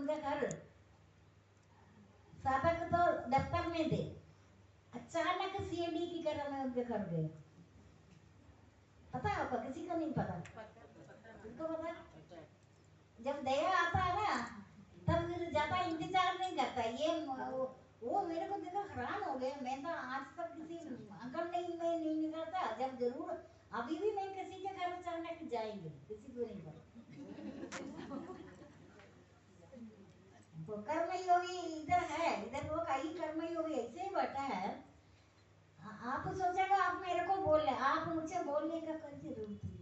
उनके घर साधक तो दफ्तर में थे, अचानक सीएडी की तरह में उनके घर गए। पता है आपको? किसी को नहीं पता? उनको पता। जब दया आता है ना तब फिर ज्यादा इंतजार नहीं करता। ये वो मेरे को देखा हैरान हो गया। मैं तो आज तक किसी अंकल नहीं में नहीं निकलता। जब जरूर अभी भी मैं किसी के घर अचानक जाएंगे, किसी को नहीं पता। तो कर्मयोगी इधर है, इधर वो कहीं कर्मयोगी ऐसे ही बैठा है। आप सोचेगा आप मेरे को बोल रहे, आप मुझसे बोलने का कोई जरूरत नहीं।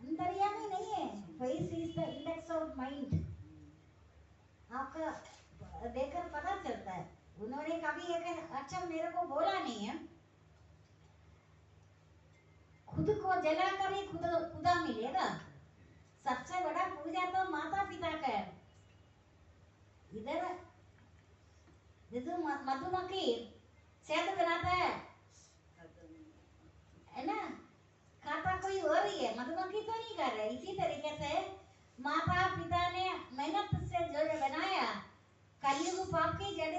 अंतर्यामी नहीं है। Face is the index of mind. आपका देखकर पता चलता है। उन्होंने कभी एक अच्छा मेरे को बोला नहीं है, खुद को जलाकर ही खुदा मिलेगा। सबसे बड़ा पूजा तो माता पिता का है। इधर जैसे मधुमक्खी शहद बनाता है ना, खाता कोई और ही है, मधुमक्खी तो नहीं कर रहे। इसी तरीके से माता पिता ने मेहनत से जो बनाया, कलयुग पाप की जड़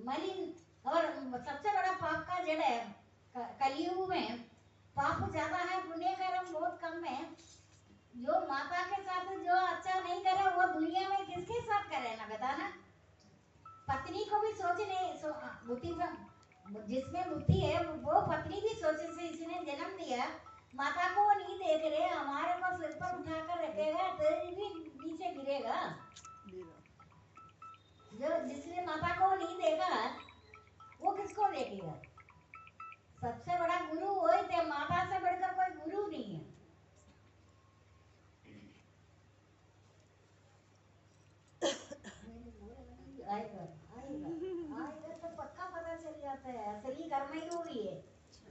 मलिन, और सबसे बड़ा पाप का जड़ है कलयुग में। पाप ज्यादा है, पुण्य कर्म बहुत कम है। जो माता के साथ जो अच्छा नहीं करे वो दुनिया में किसके साथ करे ना, बताना। पत्नी को भी सोचने बुद्धि, जिसमें बुद्धि है वो पत्नी भी सोचे से इसने जन्म दिया। माता को नहीं देख रहे, हमारे को सिर पर उठाकर रखेगा तो भी नीचे गिरेगा। जो जिसने माता को नहीं देखा वो किसको देखेगा? सबसे बड़ा गुरु वही थे, माता से बढ़कर कोई गुरु नहीं है। आएगा आएगा आएगा तो पक्का पता चल जाता है असली कर्मयोगी है।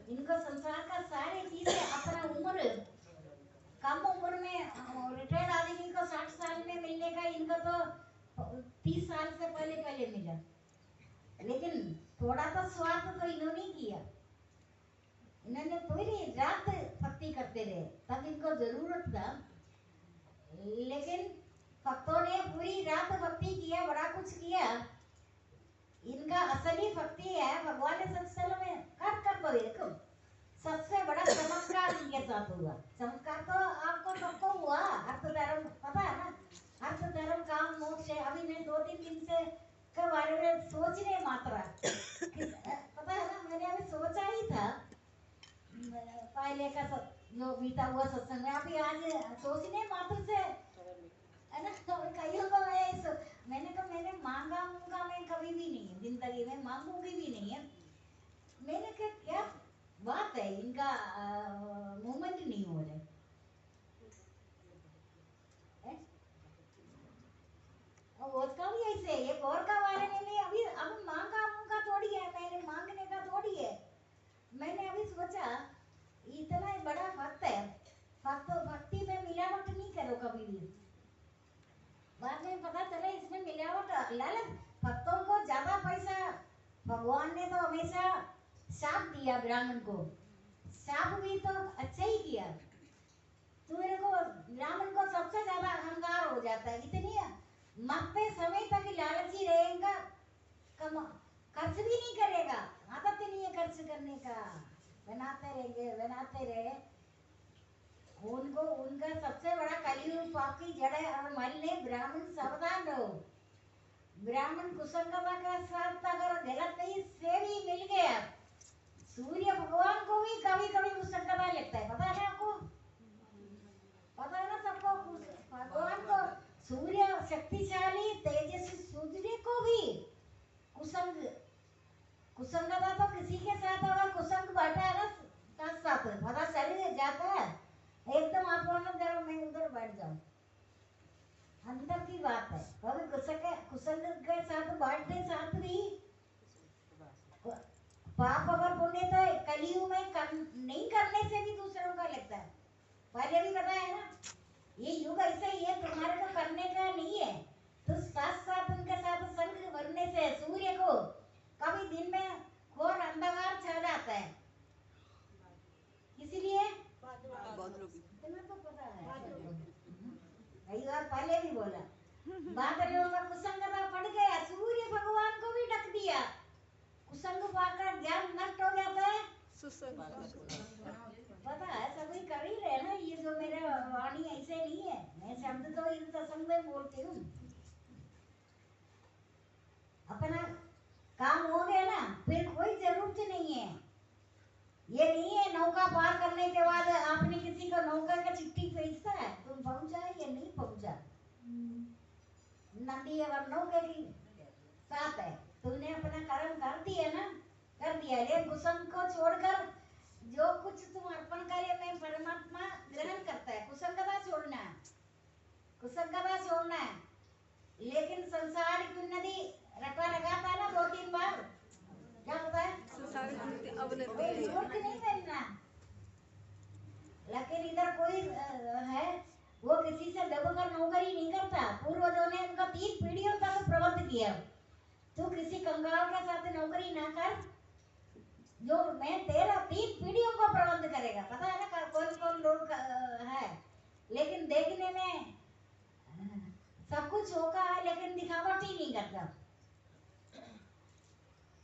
इनको संसार का सारे चीजें अपना उम्र कम उम्र में रिटायर्ड आदमी को 60 साल में मिलने का, इनको तो 30 साल से पहले मिला। लेकिन थोड़ा तो स्वार्थ तो इन्होंने किया। इन्होंने पूरी रात भक्ति करते रहे, तब इनको जरूरत था। लेकिन भक्तों ने पूरी रात भक्ति किया, बड़ा कुछ किया। इनका असली भक्ति है भगवान ने सत्संग में कर कर तो देखो। सबसे बड़ा चमत्कार इनके साथ हुआ। चमत्कार तो आपको सबको हुआ। अर्थ धर्म पता है ना, अर्थ धर्म काम मोक्ष है। अभी मैं 2-3 दिन से के बारे में सोचने मात्रा पता है ना, मैंने अभी सोचा ही था पहले का सब जो बीता हुआ सत्संग में। अभी आज सोचने मात्र से है ना, कईयों को मैंने कहा मैंने मांगा मूंगा मैं कभी भी नहीं है जिंदगी में, मांगूंगी भी नहीं है। मैंने कहा क्या बात है, इनका मूवमेंट नहीं हो रहा है। और उसका भी ऐसे है, एक और का बारे में नहीं। अभी अब मांगा मूंगा थोड़ी है, मैंने मांगने का थोड़ी है। मैंने अभी सोचा इतना बड़ा भक्त है, भक्ति में मिलावट नहीं करो कभी भी। बाद में पता चला इसमें मिलावट, लालच। भक्तों को ज्यादा पैसा, भगवान ने तो हमेशा शाप दिया ब्राह्मण को, शाप भी तो अच्छा ही किया। तो मेरे को ब्राह्मण को सबसे ज्यादा अहंकार हो जाता है, इतनी मरते समय तक लालची रहेगा, खर्च भी नहीं करेगा, आदत नहीं है खर्च करने का, बनाते रहे। उनको उनका सबसे बड़ा कलयुग पाप की जड़ है। और मल ने ब्राह्मण सावधान रहो, ब्राह्मण कुसंगता का साथ अगर गलत नहीं से भी मिल गया, सूर्य भगवान को भी कभी कभी कुसंगता लगता है। पता है ना आपको? पता है ना सबको? भगवान को सूर्य शक्तिशाली तेजस्वी सूर्य को भी कुसंगता तो किसी के साथ अगर कुसंग बैठा है ना साथ पता चल जाता है एकदम। आप बोलो जरा मैं उधर बैठ जाऊं, अंदर की बात है। कभी कुसंग के साथ बैठने साथ भी पाप अगर पुण्य तो कलयुग में नहीं करने से भी दूसरों का लगता है। पहले भी बताया है ना, ये युग ऐसा ही है, तुम्हारे को करने का नहीं है। तो साथ साथ उनके साथ संग भरने से सूर्य को कभी दिन में घोर अंधकार छा जाता है। इसीलिए इतना तो पता है। कई बार पहले भी बोला। बादलों का कुसंगता पड़ गया, सूर्य भगवान को भी ढक दिया। कुसंग पाकर ज्ञान नष्ट हो जाता है। पता है सभी कर ही रहे ना, ये जो मेरा वाणी ऐसे नहीं है, मैं शब्द तो इन सत्संग में बोलती हूँ। अपना काम हो गया ना, फिर कोई जरूरत नहीं है। ये नहीं है नौका पार करने के बाद आपने किसी को नौका का चिट्ठी भेजता है, तुम पहुंचा या नहीं पहुंचा। नदी अगर नौके की साथ है, तुमने अपना कर्म कर दिया ना, कर दिया। लेकिन कुसंग को छोड़कर जो कुछ तुम अर्पण करे में परमात्मा ग्रहण करता है। कुसंगता छोड़ना है, कुसंगता छोड़ना है। लेकिन संसार की उन्नति रटवा लगाता है ना 2-3 बार, क्या होता है नहीं बनना। लेकिन इधर कोई है वो किसी से दबकर नौकरी नहीं करता। पूर्वजों ने उनका 3 पीढ़ियों तक प्रबंध किया। तू किसी कंगाल के साथ नौकरी ना कर, जो मैं तेरा 3 पीढ़ियों को प्रबंध करेगा। पता है ना कौन कौन लोग है, लेकिन देखने में सब कुछ होगा लेकिन दिखावट ही नहीं करता।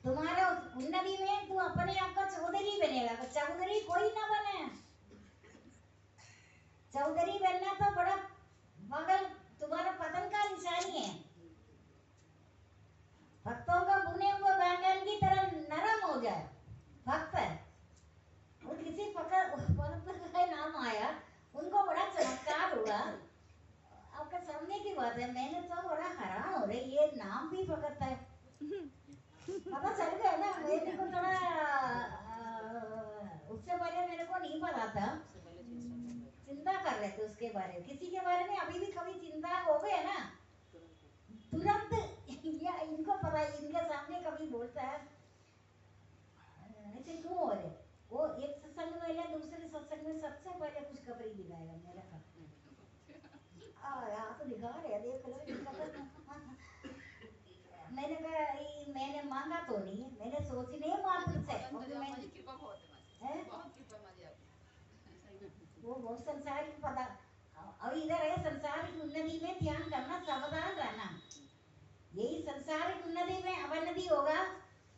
तुम्हारा उन्नति में तू अपने आप का चौधरी बनेगा, तो चौधरी कोई ना बने। चौधरी बनना तो बड़ा मगर तुम्हारा पतन का निशानी है। भक्तों का बुने हुए बैंगन की तरह नरम हो जाए। भक्त है वो किसी भक्त का नाम आया, उनको बड़ा चमत्कार हुआ। आपके सामने की बात है, मैंने तो बड़ा हैरान हो रही, ये नाम भी भगत है। पता चल गया ना, मेरे को थोड़ा उससे पहले मेरे को नहीं पता था, चिंता कर रहे थे उसके बारे में। किसी के बारे में अभी भी कभी चिंता हो गया ना, तुरंत या इनको पता है, इनके सामने कभी बोलता है ऐसे क्यों हो रहे। वो एक सत्संग में या दूसरे सत्संग में सबसे पहले कुछ खबरी दिखाएगा मेरा का यहाँ तो दिखा रहे देख लो। मैंने कहा मैंने मांगा तो नहीं, मैंने सोचने मात्र से वो बहुत संसार की पता। और इधर है संसार की उन्नति में ध्यान करना, सावधान रहना। यही संसार की उन्नति में अवनति होगा,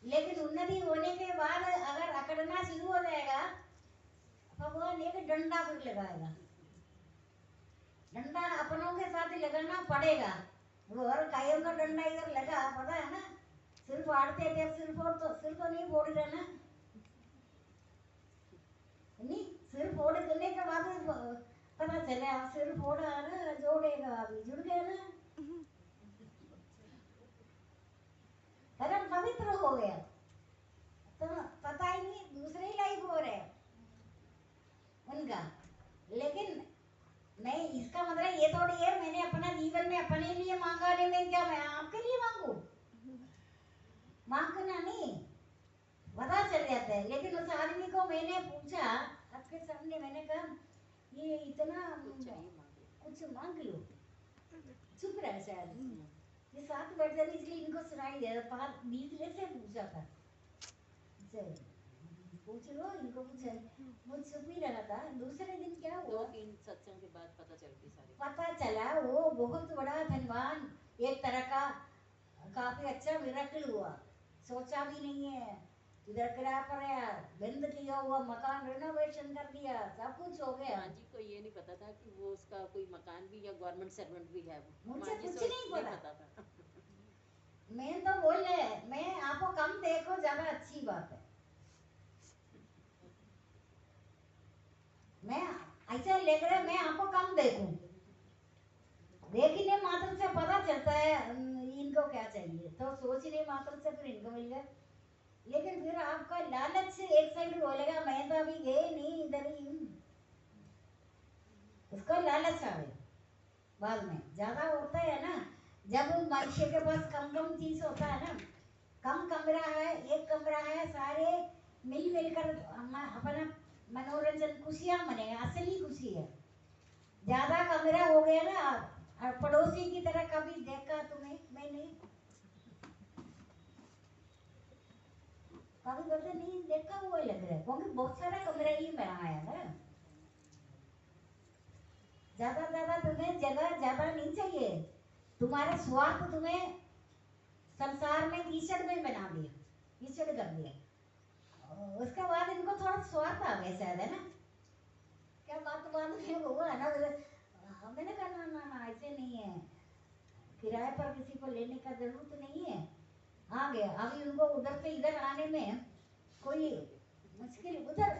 लेकिन उन्नति होने के बाद अगर अकड़ना शुरू हो जाएगा, भगवान एक डंडा फिर लगाएगा। डंडा अपनों के साथ लगाना पड़ेगा। वो हर कायों का डंडा इधर लगा, पता है ना, सिर फाड़ते थे, सिर तो नहीं फोड़ रहे ना, नहीं सिर फोड़ देने के बाद पता चला सिर फोड़ा ना, जोड़ेगा अभी जुड़ गया ना, धर्म पवित्र हो गया। तो पता ही नहीं, दूसरे ही लाइफ हो रहे उनका। लेकिन नहीं, इसका मतलब ये थोड़ी है मैंने अपना जीवन में अपने लिए मांगा, नहीं मैं क्या मैं आपके लिए मांगू, मांगना नहीं, पता चल जाता है। लेकिन उस आदमी को मैंने पूछा आपके सामने, मैंने कहा ये इतना कुछ मांग लो, चुप रहा शायद ये साथ बैठ जाने, इसलिए इनको सुनाई दे रहा। बीच से पूछा था, पूछ लो इनको, पूछे वो चुप ही रहा था। दूसरे दिन क्या हुआ, 2-3 सत्संग के बाद पता चला वो बहुत बड़ा धनवान, एक तरह का काफी अच्छा मिरेकल हुआ। सोचा भी नहीं है, इधर किराया पर बंद किया हुआ मकान रेनोवेशन कर दिया, सब कुछ हो गया। माँ जी को ये नहीं पता था कि वो उसका कोई मकान भी या गवर्नमेंट सर्वेंट भी है। मुझे कुछ नहीं पता था। मैं तो बोल रहे, मैं आपको कम देखो ज्यादा अच्छी बात है। मैं ऐसे लेकर मैं आपको कम देखूं, देखने मात्र से पता चलता है इनको क्या चाहिए, तो सोचने मात्र से फिर इनको मिल गया। लेकिन फिर आपका लालच से एक साइड बोलेगा मैं तो अभी गए नहीं, इधर ही हूँ, उसका लालच आ गया। बाद में ज्यादा होता है ना, जब मनुष्य के पास कम चीज होता है ना, कम कमरा है, एक कमरा है, सारे मिलकर अपना मनोरंजन खुशियां मनेगा, असली खुशी है। ज्यादा कमरा हो गया ना, और पड़ोसी की तरह कभी देखा तुम्हें, मैंने कभी बोलते नहीं देखा हुआ लग रहा है, क्योंकि बहुत सारा कमरा ही बनाया है। ज्यादा तुम्हें जगह ज्यादा नहीं चाहिए। तुम्हारा स्वार्थ तुम्हें संसार में कीचड़ में बना दिया, कीचड़ कर दिया। उसके बाद इनको थोड़ा स्वार्थ आ गया शायद, है ना? क्या बात बाद में वो है ना, मैंने कहा ना ना ना ऐसे नहीं है, किराए पर किसी को लेने का जरूरत नहीं है। आ गया, अभी उनको उधर से इधर आने में कोई मुश्किल, उधर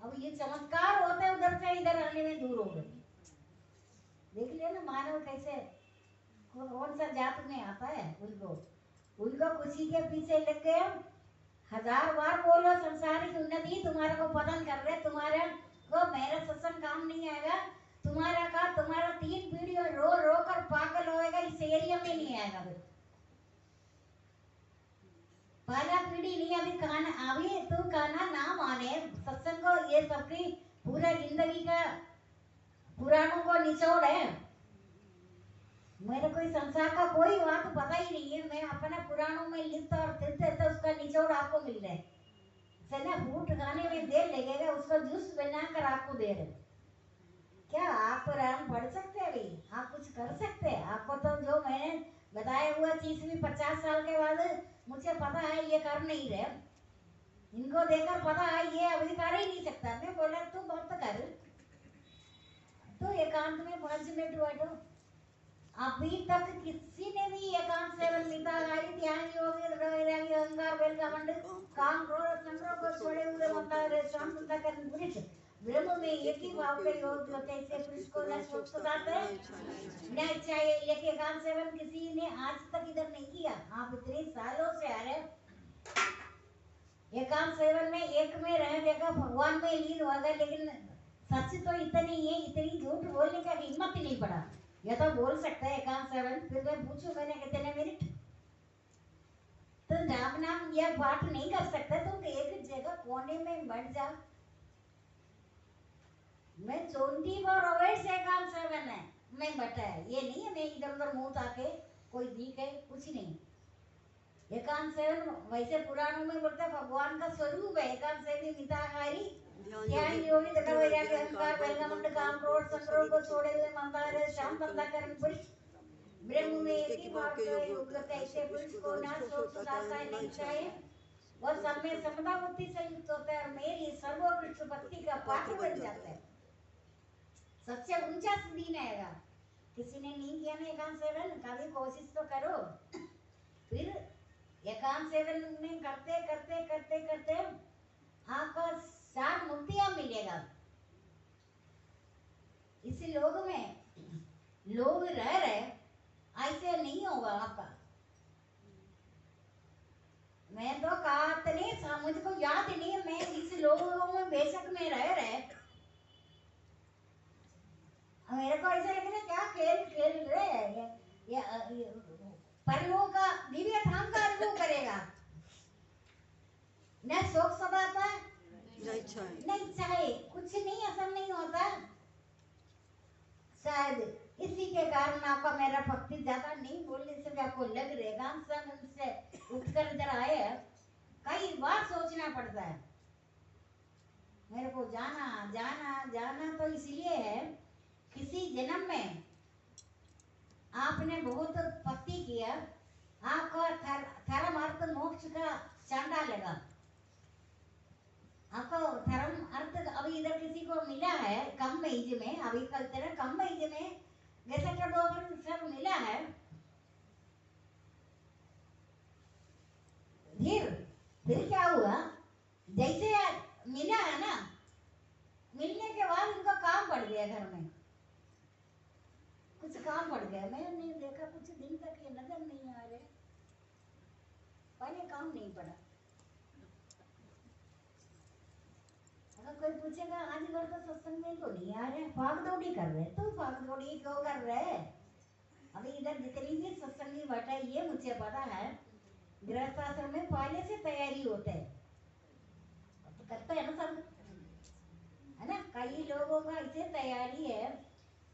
अब ये चमत्कार होता है, उधर से इधर आने में दूर हो गए। देख लिया ना मानव कैसे कौन सा जात में आता है। उनको खुशी के पीछे लग गए। 1000 बार बोलो संसारिक उन्नति तुम्हारे को पतन कर रहे, तुम्हारे को मेरा सत्संग काम नहीं आएगा। तुम्हारा 3 पीढ़ी रो रो कर पागल होएगा, इस एरिया में नहीं आएगा। पहला पीढ़ी नहीं, अभी तू कहना ना माने सत्संग को, ये सबकी पूरा जिंदगी का पुराणों को निचोड़ है। मेरे कोई संसार का कोई बात पता ही नहीं है। मैं अपने पुराणों में लिखता और तिरते तो उसका निचोड़ आपको मिल रहा है। ना फ्रूट खाने में देर लगेगा, उसको जूस बनाकर आपको दे रहे। क्या आप कुरान पढ़ सकते हैं? अभी आप कुछ कर सकते हैं? आपको तो जो मैंने बताया हुआ चीज भी 50 साल के बाद मुझे पता है ये कर नहीं रहे। इनको देखकर पता है ये अभी कर ही नहीं सकता। मैं बोला तू मत कर, तो एकांत में 5 मिनट बैठो। अभी तक किसी ने भी एकांत सेवन मिताहारी ध्यान योग वैराग्य अहंकार वेल का मंड काम क्रोध संग्रह को छोड़े हुए मंत्र शांत तक पुरुष ब्रह्म में एक ही भाव के योग होते हैं। पुरुष को न सोच सदाते न चाहिए। एक एकांत सेवन किसी ने आज तक इधर नहीं किया। आप इतने सालों से आ रहे। एकांत सेवन में एक में रह देगा, भगवान में लीन होगा। लेकिन सच तो इतनी है, इतनी झूठ बोलने का हिम्मत ही नहीं पड़ा। ये तो बोल सकता है एकांत सेवन, फिर मैं पूछूं मैंने कितने मिनट, तो राम नाम यह बात नहीं कर सकता। तुम एक जगह कोने में बैठ जा। मैं 24 आवर्स एकांत सेवन है मैं बैठा है। ये नहीं है मैं इधर उधर मुंह ताके कोई दिख है, कुछ नहीं। एकांत सेवन वैसे पुराणों में बोलता है भगवान का स्वरूप है। एकांत सेवी मिताहारी ध्यान योगी तथा वैराग्य अहंकार वेलगमंड काम क्रोध संग्रह को छोड़े हुए मंत्र शांत अंतःकरण पुरुष ब्रह्म में एक ही भाव के योग होते हैं। ऐसे पुरुष को ना शोक सुदाता है नहीं चाहिए। वह सब में समता बुद्धि से युक्त होता है और मेरी सर्वोत्कृष्ट भक्ति का पात्र बन जाता है। सबसे ऊंचा दिन आएगा। किसी ने नहीं किया ना एकांत सेवन, कभी कोशिश तो करो। फिर एकांत सेवन में करते करते करते करते आपको 4 मुक्तियां मिलेगा। इस लोग में लोग रह रहे, ऐसे नहीं होगा आपका। मैं तो कहा नहीं, मुझको याद नहीं है। मैं इस लोगों में बेशक में रह रहे, मेरे को ऐसा लगे ना क्या खेल खेल रहे हैं। परलोक का दिव्य धाम का अनुभव करेगा। न शोक सदाता नहीं चाहे, कुछ नहीं असर नहीं होता। शायद इसी के कारण आपका मेरा भक्ति ज्यादा नहीं बोलने से आपको लग रहेगा। से उठकर इधर आए, कई बार सोचना पड़ता है मेरे को जाना जाना जाना। तो इसलिए है किसी जन्म में आपने बहुत भक्ति किया, आपका धर्म अर्थ मोक्ष का चांदा लगा। आपको धर्म अर्थ अभी इधर किसी को मिला है कम एज में, अभी कल तरह कम एज में जैसे कि 2 सब मिला है। फिर क्या हुआ, जैसे मिला है ना, मिलने के बाद उनका काम बढ़ गया। घर में कुछ काम बढ़ गया। मैंने देखा कुछ दिन तक ये नजर नहीं आ रहे, पहले काम नहीं पड़ा। अगर कोई पूछेगा आज भर तो सत्संग में तो नहीं आ रहे, भाग दौड़ी कर रहे। तो भाग दौड़ी क्यों कर रहे? अभी इधर जितनी भी सत्संगी बैठा है ये मुझे पता है, गृहस्थ आश्रम में पहले से तैयारी होते है, तो करते हैं ना सब, है ना। कई लोगों का इसे तैयारी है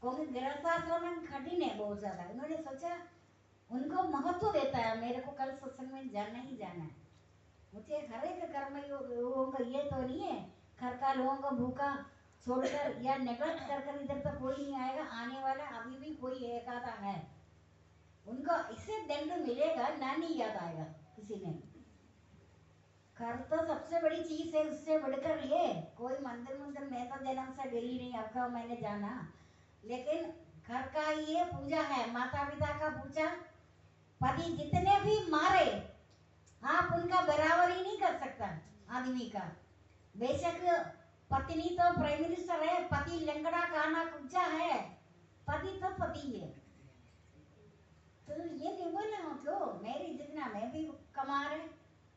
क्योंकि गृहस्थ आश्रम में कठिन है बहुत ज्यादा। उन्होंने सोचा उनको महत्व देता है, मेरे को कल सत्संग में जाना ही जाना है। मुझे हर एक कर्म लोगों का ये तो नहीं है, घर का लोगों का भूखा छोड़कर या नेगलेक्ट कर कर इधर तो कोई नहीं आएगा, आने वाला अभी भी कोई एक आधा है, उनको इससे दंड मिलेगा ना, नहीं याद आएगा किसी ने। घर तो सबसे बड़ी चीज है, उससे बढ़कर ये कोई मंदिर मंदिर मैं तो जन्म से गई नहीं, आपका मैंने जाना, लेकिन घर का ये पूजा है, माता पिता का पूजा। पति जितने भी मारे आप उनका बराबर ही नहीं कर सकता आदमी का। बेशक पत्नी तो प्राइम मिनिस्टर है, पति लंगड़ा काना कुचा है, पति तो पति है। तो ये नहीं बोलना हो क्यों मेरी जितना मैं भी कमा रहे,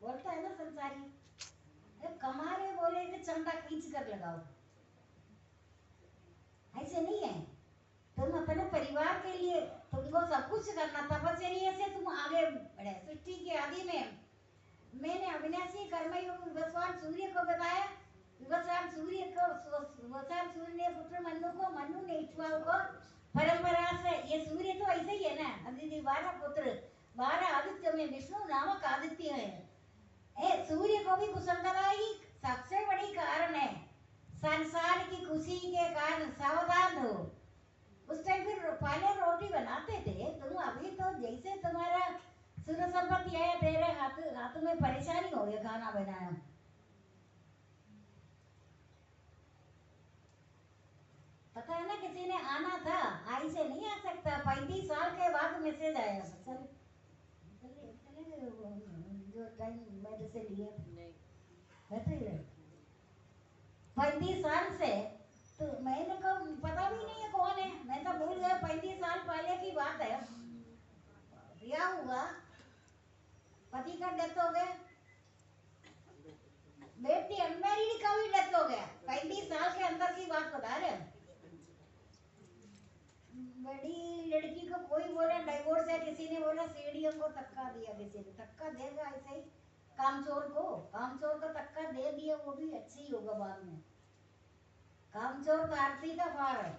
बोलता है ना संसारी, कमा रहे बोले कि चंदा खींच कर लगाओ, ऐसे नहीं है। तुम अपने परिवार के लिए तुमको सब कुछ करना, तपस्या से तुम आगे बढ़े। सृष्टि के आदि में मैंने अविनाशी कर्मयोग विवस्वान सूर्य को बताया, विवस्वान सूर्य को, विवस्वान सूर्य ने पुत्र मनु को, मनु ने इक्ष्वाकु को, परंपरा से ये सूर्य तो ऐसे ही है ना, अदिति 12 पुत्र, 12 आदित्य में विष्णु नामक आदित्य है। सूर्य को भी कुसंगता ही सबसे बड़ी कारण है। संसार की खुशी के कारण सावधान हो। उस टाइम फिर पहले रोटी बनाते थे, तुम अभी तो जैसे तुम्हारा सुर संपत्ति आया, तेरे हाथ में परेशानी हो गया खाना बनाना। पता है ना, किसी ने आना था, आई से नहीं आ सकता, 35 साल के बाद मैसेज आया। जो टाइम मेरे से लिए नहीं 35 साल से, तो मैंने को पता भी नहीं है कौन है, मैं तो भूल गया, 35 साल पहले की बात है। क्या हुआ, पति का डेथ हो गया, बेटी अनमैरिड का भी डेथ हो गया, 35 साल के अंदर की बात बता रहे। बड़ी लड़की को कोई बोला डाइवोर्स है, किसी ने बोला सीढ़ियों को धक्का दिया, किसी ने धक्का देगा ऐसे ही, कामचोर को धक्का दे दिया, वो भी अच्छी ही होगा बाद में। कामचोर तो आरती का पार है।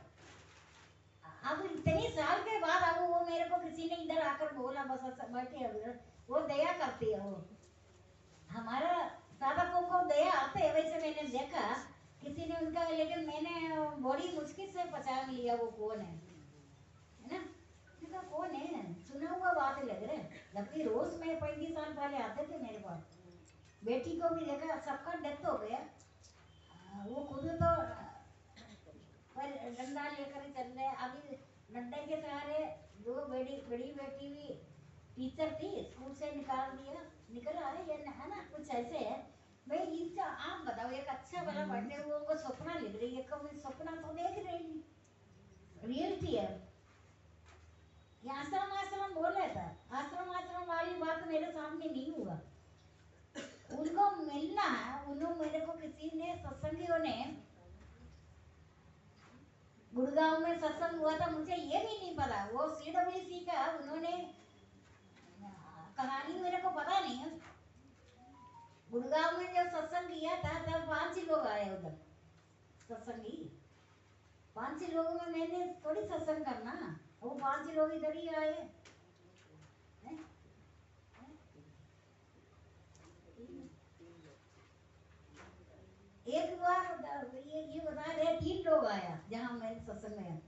अब इतने साल के बाद अब वो मेरे को किसी ने इधर आकर बोला, बस बैठे वो दया करती है, वो हमारा साधकों को दया आते है। वैसे मैंने देखा किसी ने उनका, लेकिन मैंने बड़ी मुश्किल से पहचान लिया वो कौन है ना, उनका कौन है, सुना हुआ बात लग रहा है, जबकि रोज में 35 साल पहले आते थे मेरे पास। बेटी को भी देखा, सबका डेथ हो गया, वो खुद तो पर डंडा लेकर चल रहे। अभी डंडे के सहारे जो बड़ी बेटी भी टीचर थी, स्कूल से निकाल आ रहे है ना, कुछ ऐसे है। मैं इनका आप बताओ, एक अच्छा वाला बैठे हुए को सपना लिख रही है, कभी सपना तो देख रही, रियलिटी है। ये आश्रम बोल रहा था, आश्रम वाली बात मेरे सामने नहीं हुआ। उनको मिलना है, उन्होंने मेरे को किसी ने सत्संगियों ने, गुड़गांव में सत्संग हुआ था, मुझे ये भी नहीं पता, वो CWC का उन्होंने कहानी मेरे को पता नहीं है। गुड़गांव में जब सत्संग किया था तब 5 ही लोग आए उधर सत्संगी, 5 ही लोगों में मैंने थोड़ी सत्संग करना, वो 5 ही लोग इधर ही आए। एक बार ये बता रहे 3 लोग आया जहाँ मैं सत्संग में,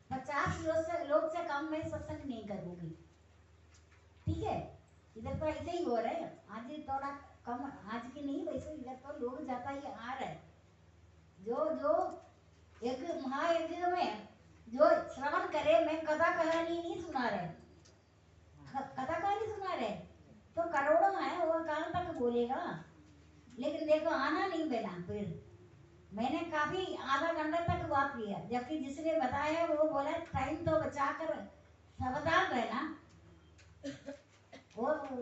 50 लोग से कम मैं सत्संग नहीं करूँगी, ठीक है। इधर तो ऐसे ही हो रहा है, आज थोड़ा कम, आज की नहीं, वैसे इधर तो लोग जाता ही आ रहा है। जो एक महायज्ञ में जो श्रवण करे, मैं कथा कहानी नहीं सुना रहे, कथा कहानी सुना रहे तो करोड़ों है, वो कहाँ तक बोलेगा। लेकिन देखो आना नहीं देना, फिर मैंने काफी आधा घंटे तक बात किया, जबकि जिसने बताया वो बोला टाइम तो बचा कर सावधान रहना। वो तो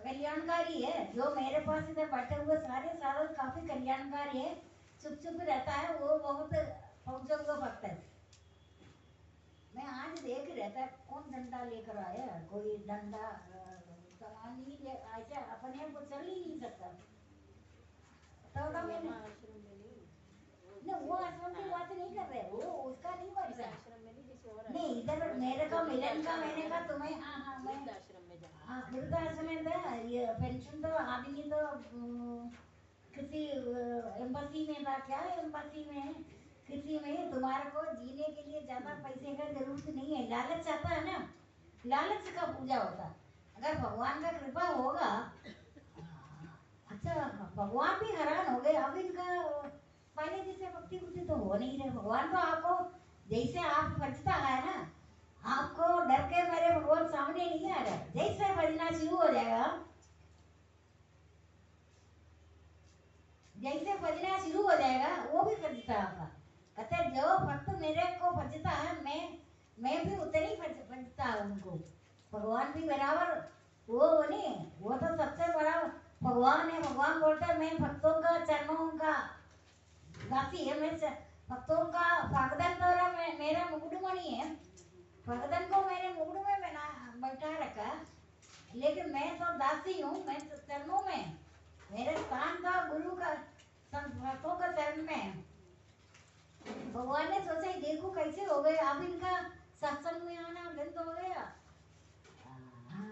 कल्याणकारी है, जो मेरे पास इधर बैठे हुए सारे काफी कल्याणकारी है, चुप रहता है, वो बहुत पहुंचा हुआ भक्त है। मैं आज देख रहा था कौन डंडा लेकर आया, कोई डंडा सामान नहीं ले, ऐसा अपने को चल ही नहीं सकता। तो मैंने वो आश्रम की बात नहीं कर रहे, वो उसका नहीं बात कर रहे, नहीं इधर मेरे को मिलन का, मैंने कहा तुम्हें, हाँ मैं वृद्धाश्रम में था, ये पेंशन तो आदमी तो किसी एम्बसी में था, क्या एम्बसी में किसी में, तुम्हारे को जीने के लिए ज्यादा पैसे का जरूरत नहीं है। लालच आता है ना, लालच का पूजा होता है। अगर भगवान का कृपा होगा, अच्छा भगवान भी हैरान हो गए। अब इनका पहले जैसे भक्ति बुद्धि तो हो नहीं रहे। भगवान तो आपको जैसे आप भजता है ना, आपको डर के मेरे भगवान सामने नहीं आ रहा। जैसे भजना शुरू हो जाएगा, जैसे भजना शुरू हो जाएगा वो भी भजता होगा। कहते जो भक्त मेरे को भजता है, मैं भी उतने ही भजता हूँ उनको। भगवान भी बराबर वो नहीं, वो तो सबसे बड़ा भगवान है। भगवान बोलता है मैं भक्तों का चरणों का दासी है, मैं भक्तों का भगदन तो मेरा मुकुटमणि है। भगदन को मैंने मुकुट में बैठा रखा, लेकिन मैं तो दासी हूँ। मैं तो चरणों में, मेरे स्थान का गुरु का भक्तों का चरण में। भगवान ने सोचा देखो कैसे हो गए, अब इनका सत्संग में आना बंद हो गया,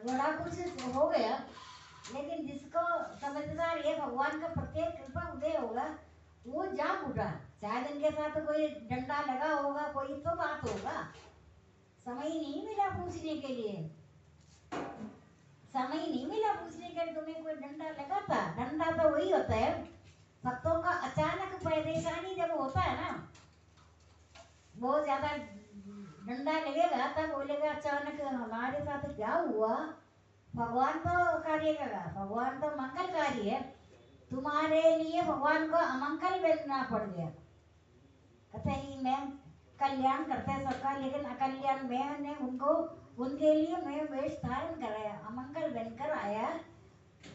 बड़ा कुछ हो गया। लेकिन जिसको समझदार ये भगवान का प्रत्येक कृपा उदय होगा, वो जाग उठा। शायद इनके साथ कोई डंडा लगा होगा, कोई तो बात होगा। समय नहीं मिला पूछने के लिए, समय नहीं मिला पूछने के लिए तुम्हें कोई डंडा लगा था। डंडा तो वही होता है भक्तों का अचानक परेशानी जब होता है ना, बहुत ज्यादा डंडा लगेगा, तब बोलेगा अचानक हमारे साथ क्या हुआ। भगवान तो कार्य करेगा, भगवान तो मंगलकारी है। तुम्हारे लिए भगवान को अमंगल बनना पड़ गया। कहते ही मैं कल्याण करते हैं सबका, लेकिन अकल्याण मैंने उनको, उनके लिए मैं वेश धारण कराया, अमंगल बनकर आया।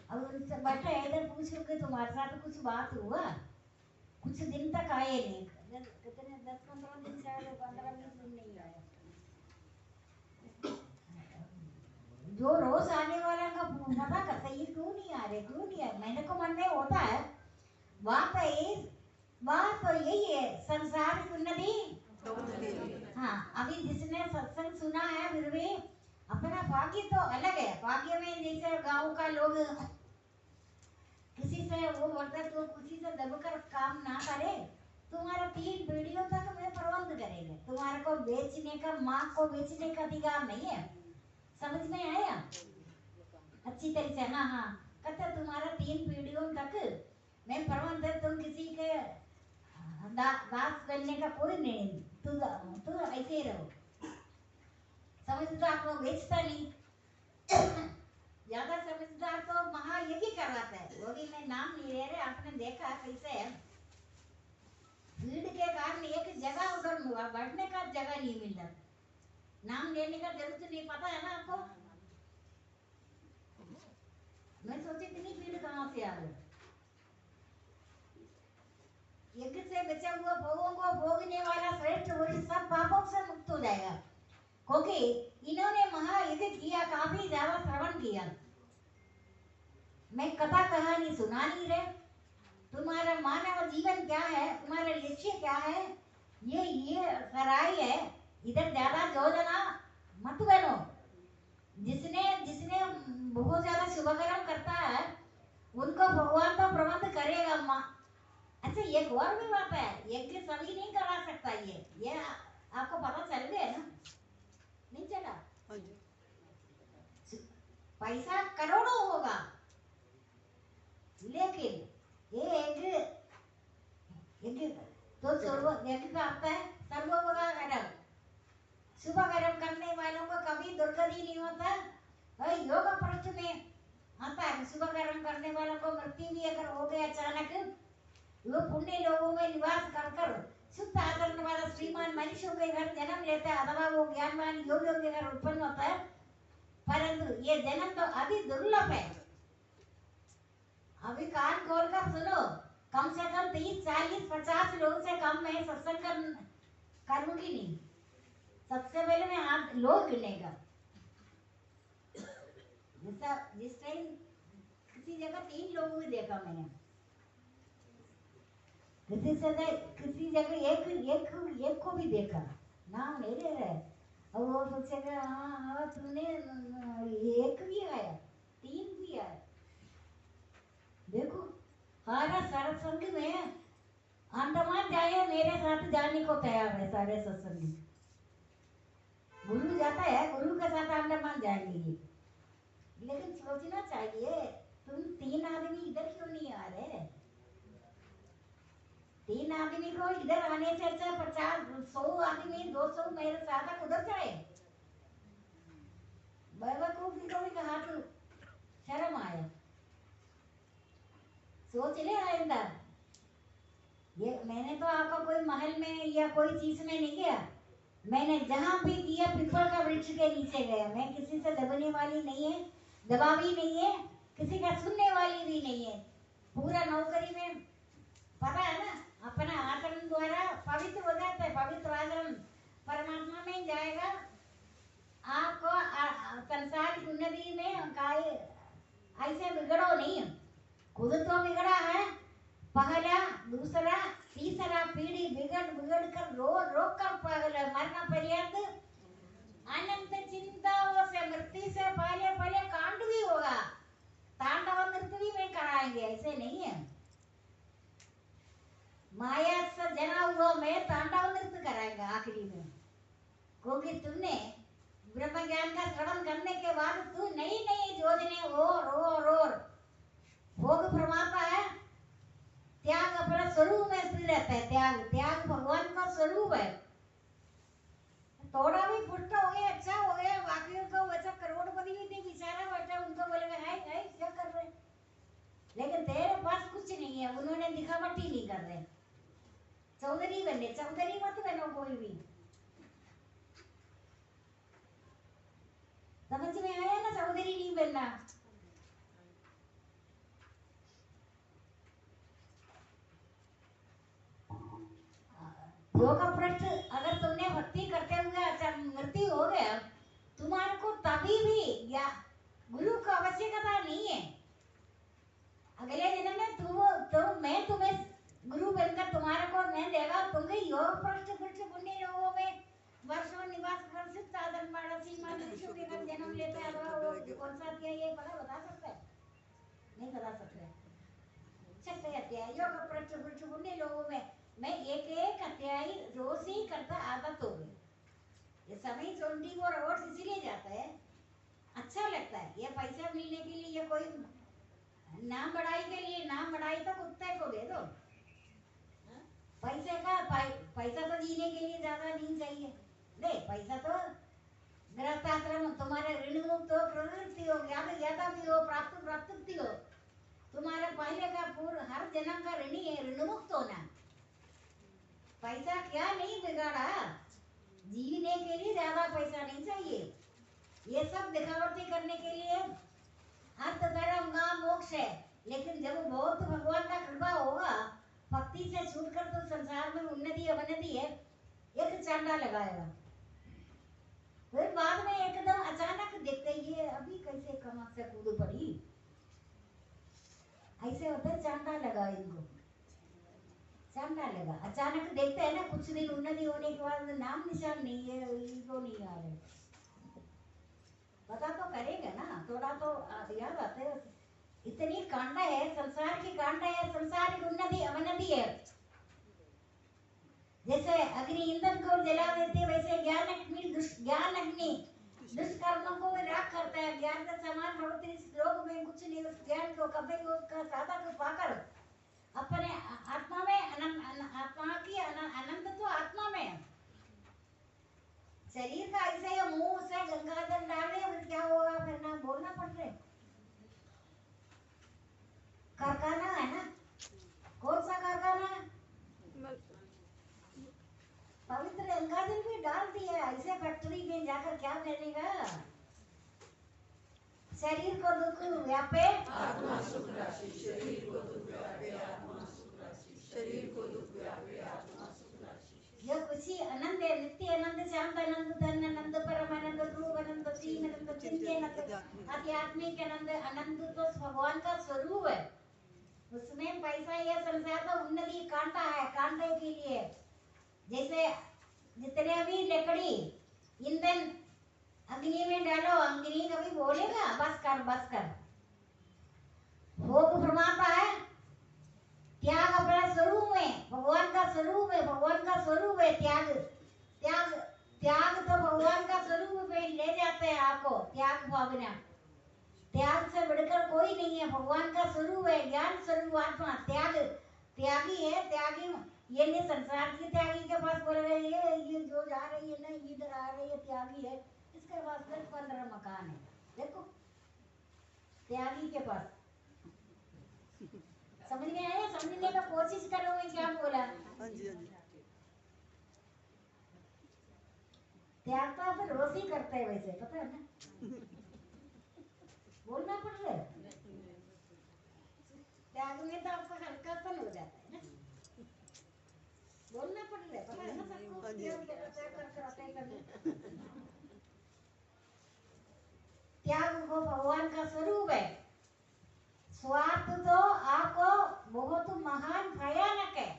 अब उनसे बैठा इधर पूछो कि तुम्हारे साथ कुछ बात हुआ। कुछ दिन तक आए नहीं, कितने 10-15 दिन, शायद 15-20 दिन नहीं आया। जो रोज आने वाला का पता करता ये क्यों नहीं आ रहे, क्यों नहीं आ रहे। मैंने को मन में होता है बात तो यही है, संसार की उन्नति। हाँ, अभी जिसने सत्संग सुना है फिर भी अपना भाग्य तो अलग है। भाग्य में जैसे गांव का लोग किसी से वो बोलता तो किसी से दबकर काम ना करे, तुम्हारा 3 पीढ़ियों तक मैं प्रबंध करेंगे। तुम्हारे को बेचने का, माँ को बेचने का अधिकार नहीं है। समझ में आया अच्छी तरह से? हाँ हाँ, कहते तुम्हारा 3 पीढ़ियों तक मैं प्रबंध, तुम किसी के दास बनने का कोई नहीं। तू ऐसे ही रहो। समझदार को बेचता नहीं। ज्यादा समझदार तो महायज्ञ करवाता है। वो भी मैं नाम नहीं ले रहे, आपने देखा कैसे भीड़ के कारण एक जगह उधर हुआ, बैठने का जगह नहीं मिल रहा। नाम लेने का जरूरत नहीं, पता है ना आपको। मैं सोची इतनी भीड़ कहाँ से आ गई। यज्ञ से बचा हुआ भोगों को भोगने वाला श्रेष्ठ पुरुष सब पापों से मुक्त हो जाएगा, क्योंकि इन्होंने महायज्ञ किया, काफी ज्यादा श्रवण किया। मैं कथा कहानी सुना नहीं रहे। तुम्हारा मानव जीवन क्या है, तुम्हारा लक्ष्य क्या है, ये सराय है। इधर ज्यादा योजना मत बनो। जिसने जिसने बहुत ज्यादा शुभ कर्म करता है उनको भगवान तो प्रबंध करेगा माँ। अच्छा, एक और भी बात है, यज्ञ सभी नहीं करा सकता। ये आपको पता चल गया ना? नहीं चला? पैसा करोड़ों होगा, लेकिन ये यज्ञ तो यज्ञ का अर्थ है सर्वोपकारम। शुभ कर्म करने वालों को कभी दुर्गति नहीं होता। और योग पृष्ठ में आता है शुभ कर्म करने वालों को मृत्यु भी अगर हो गया अचानक, वो पुण्य लोगों में निवास कर कर शुद्ध आचरण वाला श्रीमान मनुष्यों के घर जन्म लेता है, अथवा वो ज्ञानवान योगियों के घर उत्पन्न होता है। परंतु ये जन्म तो अति दुर्लभ है। अभी कान खोल कर सुनो, कम से कम 30, 40, 50 लोगों से कम मैं सत्संग करूंगी नहीं। सबसे पहले मैं हाथ लोग गिनेगा। जिस टाइम किसी जगह 3 लोगों को देखा मैंने, किसी जगह एक को भी देखा, नाम नहीं ले रहे। और वो सोचेगा हाँ तूने एक भी आया, 3 भी आया। देखो सारा सत्संग में अंडमान जाए मेरे साथ जाने को तैयार है सारे सत्संगी। गुरु जाता है, गुरु के साथ अंडमान जाएंगे ये। लेकिन सोचना चाहिए तुम 3 आदमी इधर क्यों नहीं आ रहे? 3 आदमी को इधर आने से अच्छा 50-100 आदमी 200 मेरे साथ उधर जाए। बेवकूफी को भी कहा तू, शर्म आए। सोच ले आइंदा। ये मैंने तो आपका कोई महल में या कोई चीज में नहीं गया, मैंने जहां भी किया पीपल का वृक्ष के नीचे गया। मैं किसी से दबने वाली नहीं है, दबावी नहीं है, किसी का सुनने वाली भी नहीं है। पूरा नौकरी में पता है ना, अपना आचरण द्वारा पवित्र हो जाता है। पवित्र आचरण परमात्मा में जाएगा। आपको संसार की उन्नति में ऐसे बिगड़ो नहीं। खुद तो बिगड़ा है, पहला दूसरा तीसरा पीढ़ी बिगड़ बिगड़ कर रो रो कर पागल मरना पर्यंत अनंत चिंताओं से मृत्यु से पहले पहले कांड भी होगा। तांडव नृत्य भी में कराएंगे, ऐसे नहीं है। माया से जना हुआ मैं तांडव नृत्य कराएंगे आखिरी में। क्योंकि तुमने ब्रह्म ज्ञान का श्रवण करने के बाद तू नई नई योजने और भोग प्रमाता है। त्याग अपना स्वरूप में स्थिर रहता है। त्याग भगवान का स्वरूप है। थोड़ा भी पुष्ट हो गया, अच्छा हो गया, बाकियों को वैसा करोड़पति भी नहीं बेचारा बैठा, उनको बोलेगा हाय हाय क्या कर रहे। लेकिन तेरे पास कुछ नहीं है, उन्होंने दिखावटी नहीं कर रहे। चौधरी बने, चौधरी मत बनो कोई भी। समझ में आया ना, चौधरी नहीं बनना। योग भ्रष्ट अगर तुमने भक्ति करते हुए अच्छा मृत्यु हो गया, तुम्हारे को तभी भी या गुरु की आवश्यकता नहीं है। अगले जन्म में मैं तुम्हें गुरु बनकर तुम्हारे को मैं देगा। तुम्हें योग भ्रष्ट पुण्य लोगों में वर्षों निवास कर सिद्ध साधन माड़ा सीमा मनुष्यों के घर जन्म लेते हैं। वो कौन सा अध्याय ये बता सकता है? नहीं बता सकते। छठे अध्याय योग भ्रष्ट पुण्य लोगों में मैं एक अध्याय रोज ही करता आदत हो गई। ये समय 24 आवर्स इसीलिए जाता है, अच्छा लगता है। ये पैसा मिलने के लिए, ये कोई नाम बढ़ाई के लिए, नाम बढ़ाई तो कुत्ते को दे दो। पैसा तो जीने के लिए ज्यादा नहीं चाहिए। नहीं, पैसा तो गृहस्थाश्रम तुम्हारे ऋण मुक्त हो, प्रवृत्ति हो, ज्ञाता भी हो, प्राप्ति हो। तुम्हारा पहले का पूर्व हर जन्म का ऋणी है, ऋण मुक्त होना। पैसा क्या नहीं बिगाड़ा, जीने के लिए ज्यादा पैसा नहीं चाहिए। ये सब दिखावटी करने के लिए अर्थ धर्म का मोक्ष है। लेकिन जब बहुत भगवान का कृपा होगा, भक्ति से छूटकर तो संसार में उन्नति अवनति है। एक चांडा लगाएगा, फिर बाद में एकदम अचानक देखते ये अभी कैसे कमर से कूद पड़ी, ऐसे होता है। चांडा लगा इनको, चांडा लगा। अचानक देखते हैं ना, कुछ दिन उन्नति होने के बाद नाम निशान नहीं है, इनको नहीं आ रहे। पता तो करेगा ना, थोड़ा तो याद आते है। इतनी कांडा है, संसार की कांडा है, संसार की उन्नति अवनति है। जैसे अग्नि ईंधन को जला देती है, वैसे ज्ञान अग्नि दुष्कर्मों को राख करता है। ज्ञान का समान भगवती इस लोक में कुछ नहीं। उस ज्ञान को कभी उसका साधक पाकर अपने आत्मा में आत्मा की अनंत तो आत्मा में। शरीर का ऐसे मुंह से गंगाजल डाले, फिर क्या होगा? फिर ना बोलना पड़ रहे। कारखाना है ना, कौन सा कारखाना है? पवित्र गंगाजल भी डाल दिया, ऐसे फैक्ट्री में जाकर क्या करेगा? शरीर को दुख व्यापे आत्मा सुख राशि, शरीर को दुख व्यापे आत्मा सुख राशि, शरीर को दुख व्यापे आत्मा सुख राशि। जो खुशी आनंद है, नित्य आनंद, शांत आनंद, धन आनंद, परम आनंद, ध्रुव आनंद, तीन आनंद, चिंतन आनंद, आध्यात्मिक आनंद, आनंद तो भगवान का स्वरूप है। उसमें पैसा या संसार का उन्नति कांटा है, कांटे के लिए। जैसे जितने भी लकड़ी ईंधन अग्नि में डालो, अग्नि कभी बोलेगा बस कर बस कर। भोग फरमाता है, त्याग अपना स्वरूप में, भगवान का स्वरूप है, भगवान का स्वरूप है त्याग। त्याग त्याग तो भगवान का स्वरूप में ले जाते हैं आपको, त्याग भावना। त्याग से बढ़कर कोई नहीं है, भगवान का स्वरूप है, ज्ञान स्वरूप आत्मा त्याग। त्यागी है, त्यागी ये नहीं संसार की त्यागी के पास बोल रहे ये जो जा रही है ना इधर आ रही है त्यागी है, इसके पास 10-15 मकान है। देखो त्यागी के पास, समझ में आया? समझने का कोशिश करो मैं क्या बोला। हाँ जी, हाँ जी। त्याग तो आप रोज ही करते हैं वैसे, पता है ना, बोलना पड़ रहा है। त्याग में तो आपका हल्कापन हो जाता है ना, बोलना पड़ रहा है, पता है ना सबको। हाँ जी, हाँ जी। त्याग वो भगवान का स्वरूप है। स्वार्थ तो आपको बहुत महान भयानक है।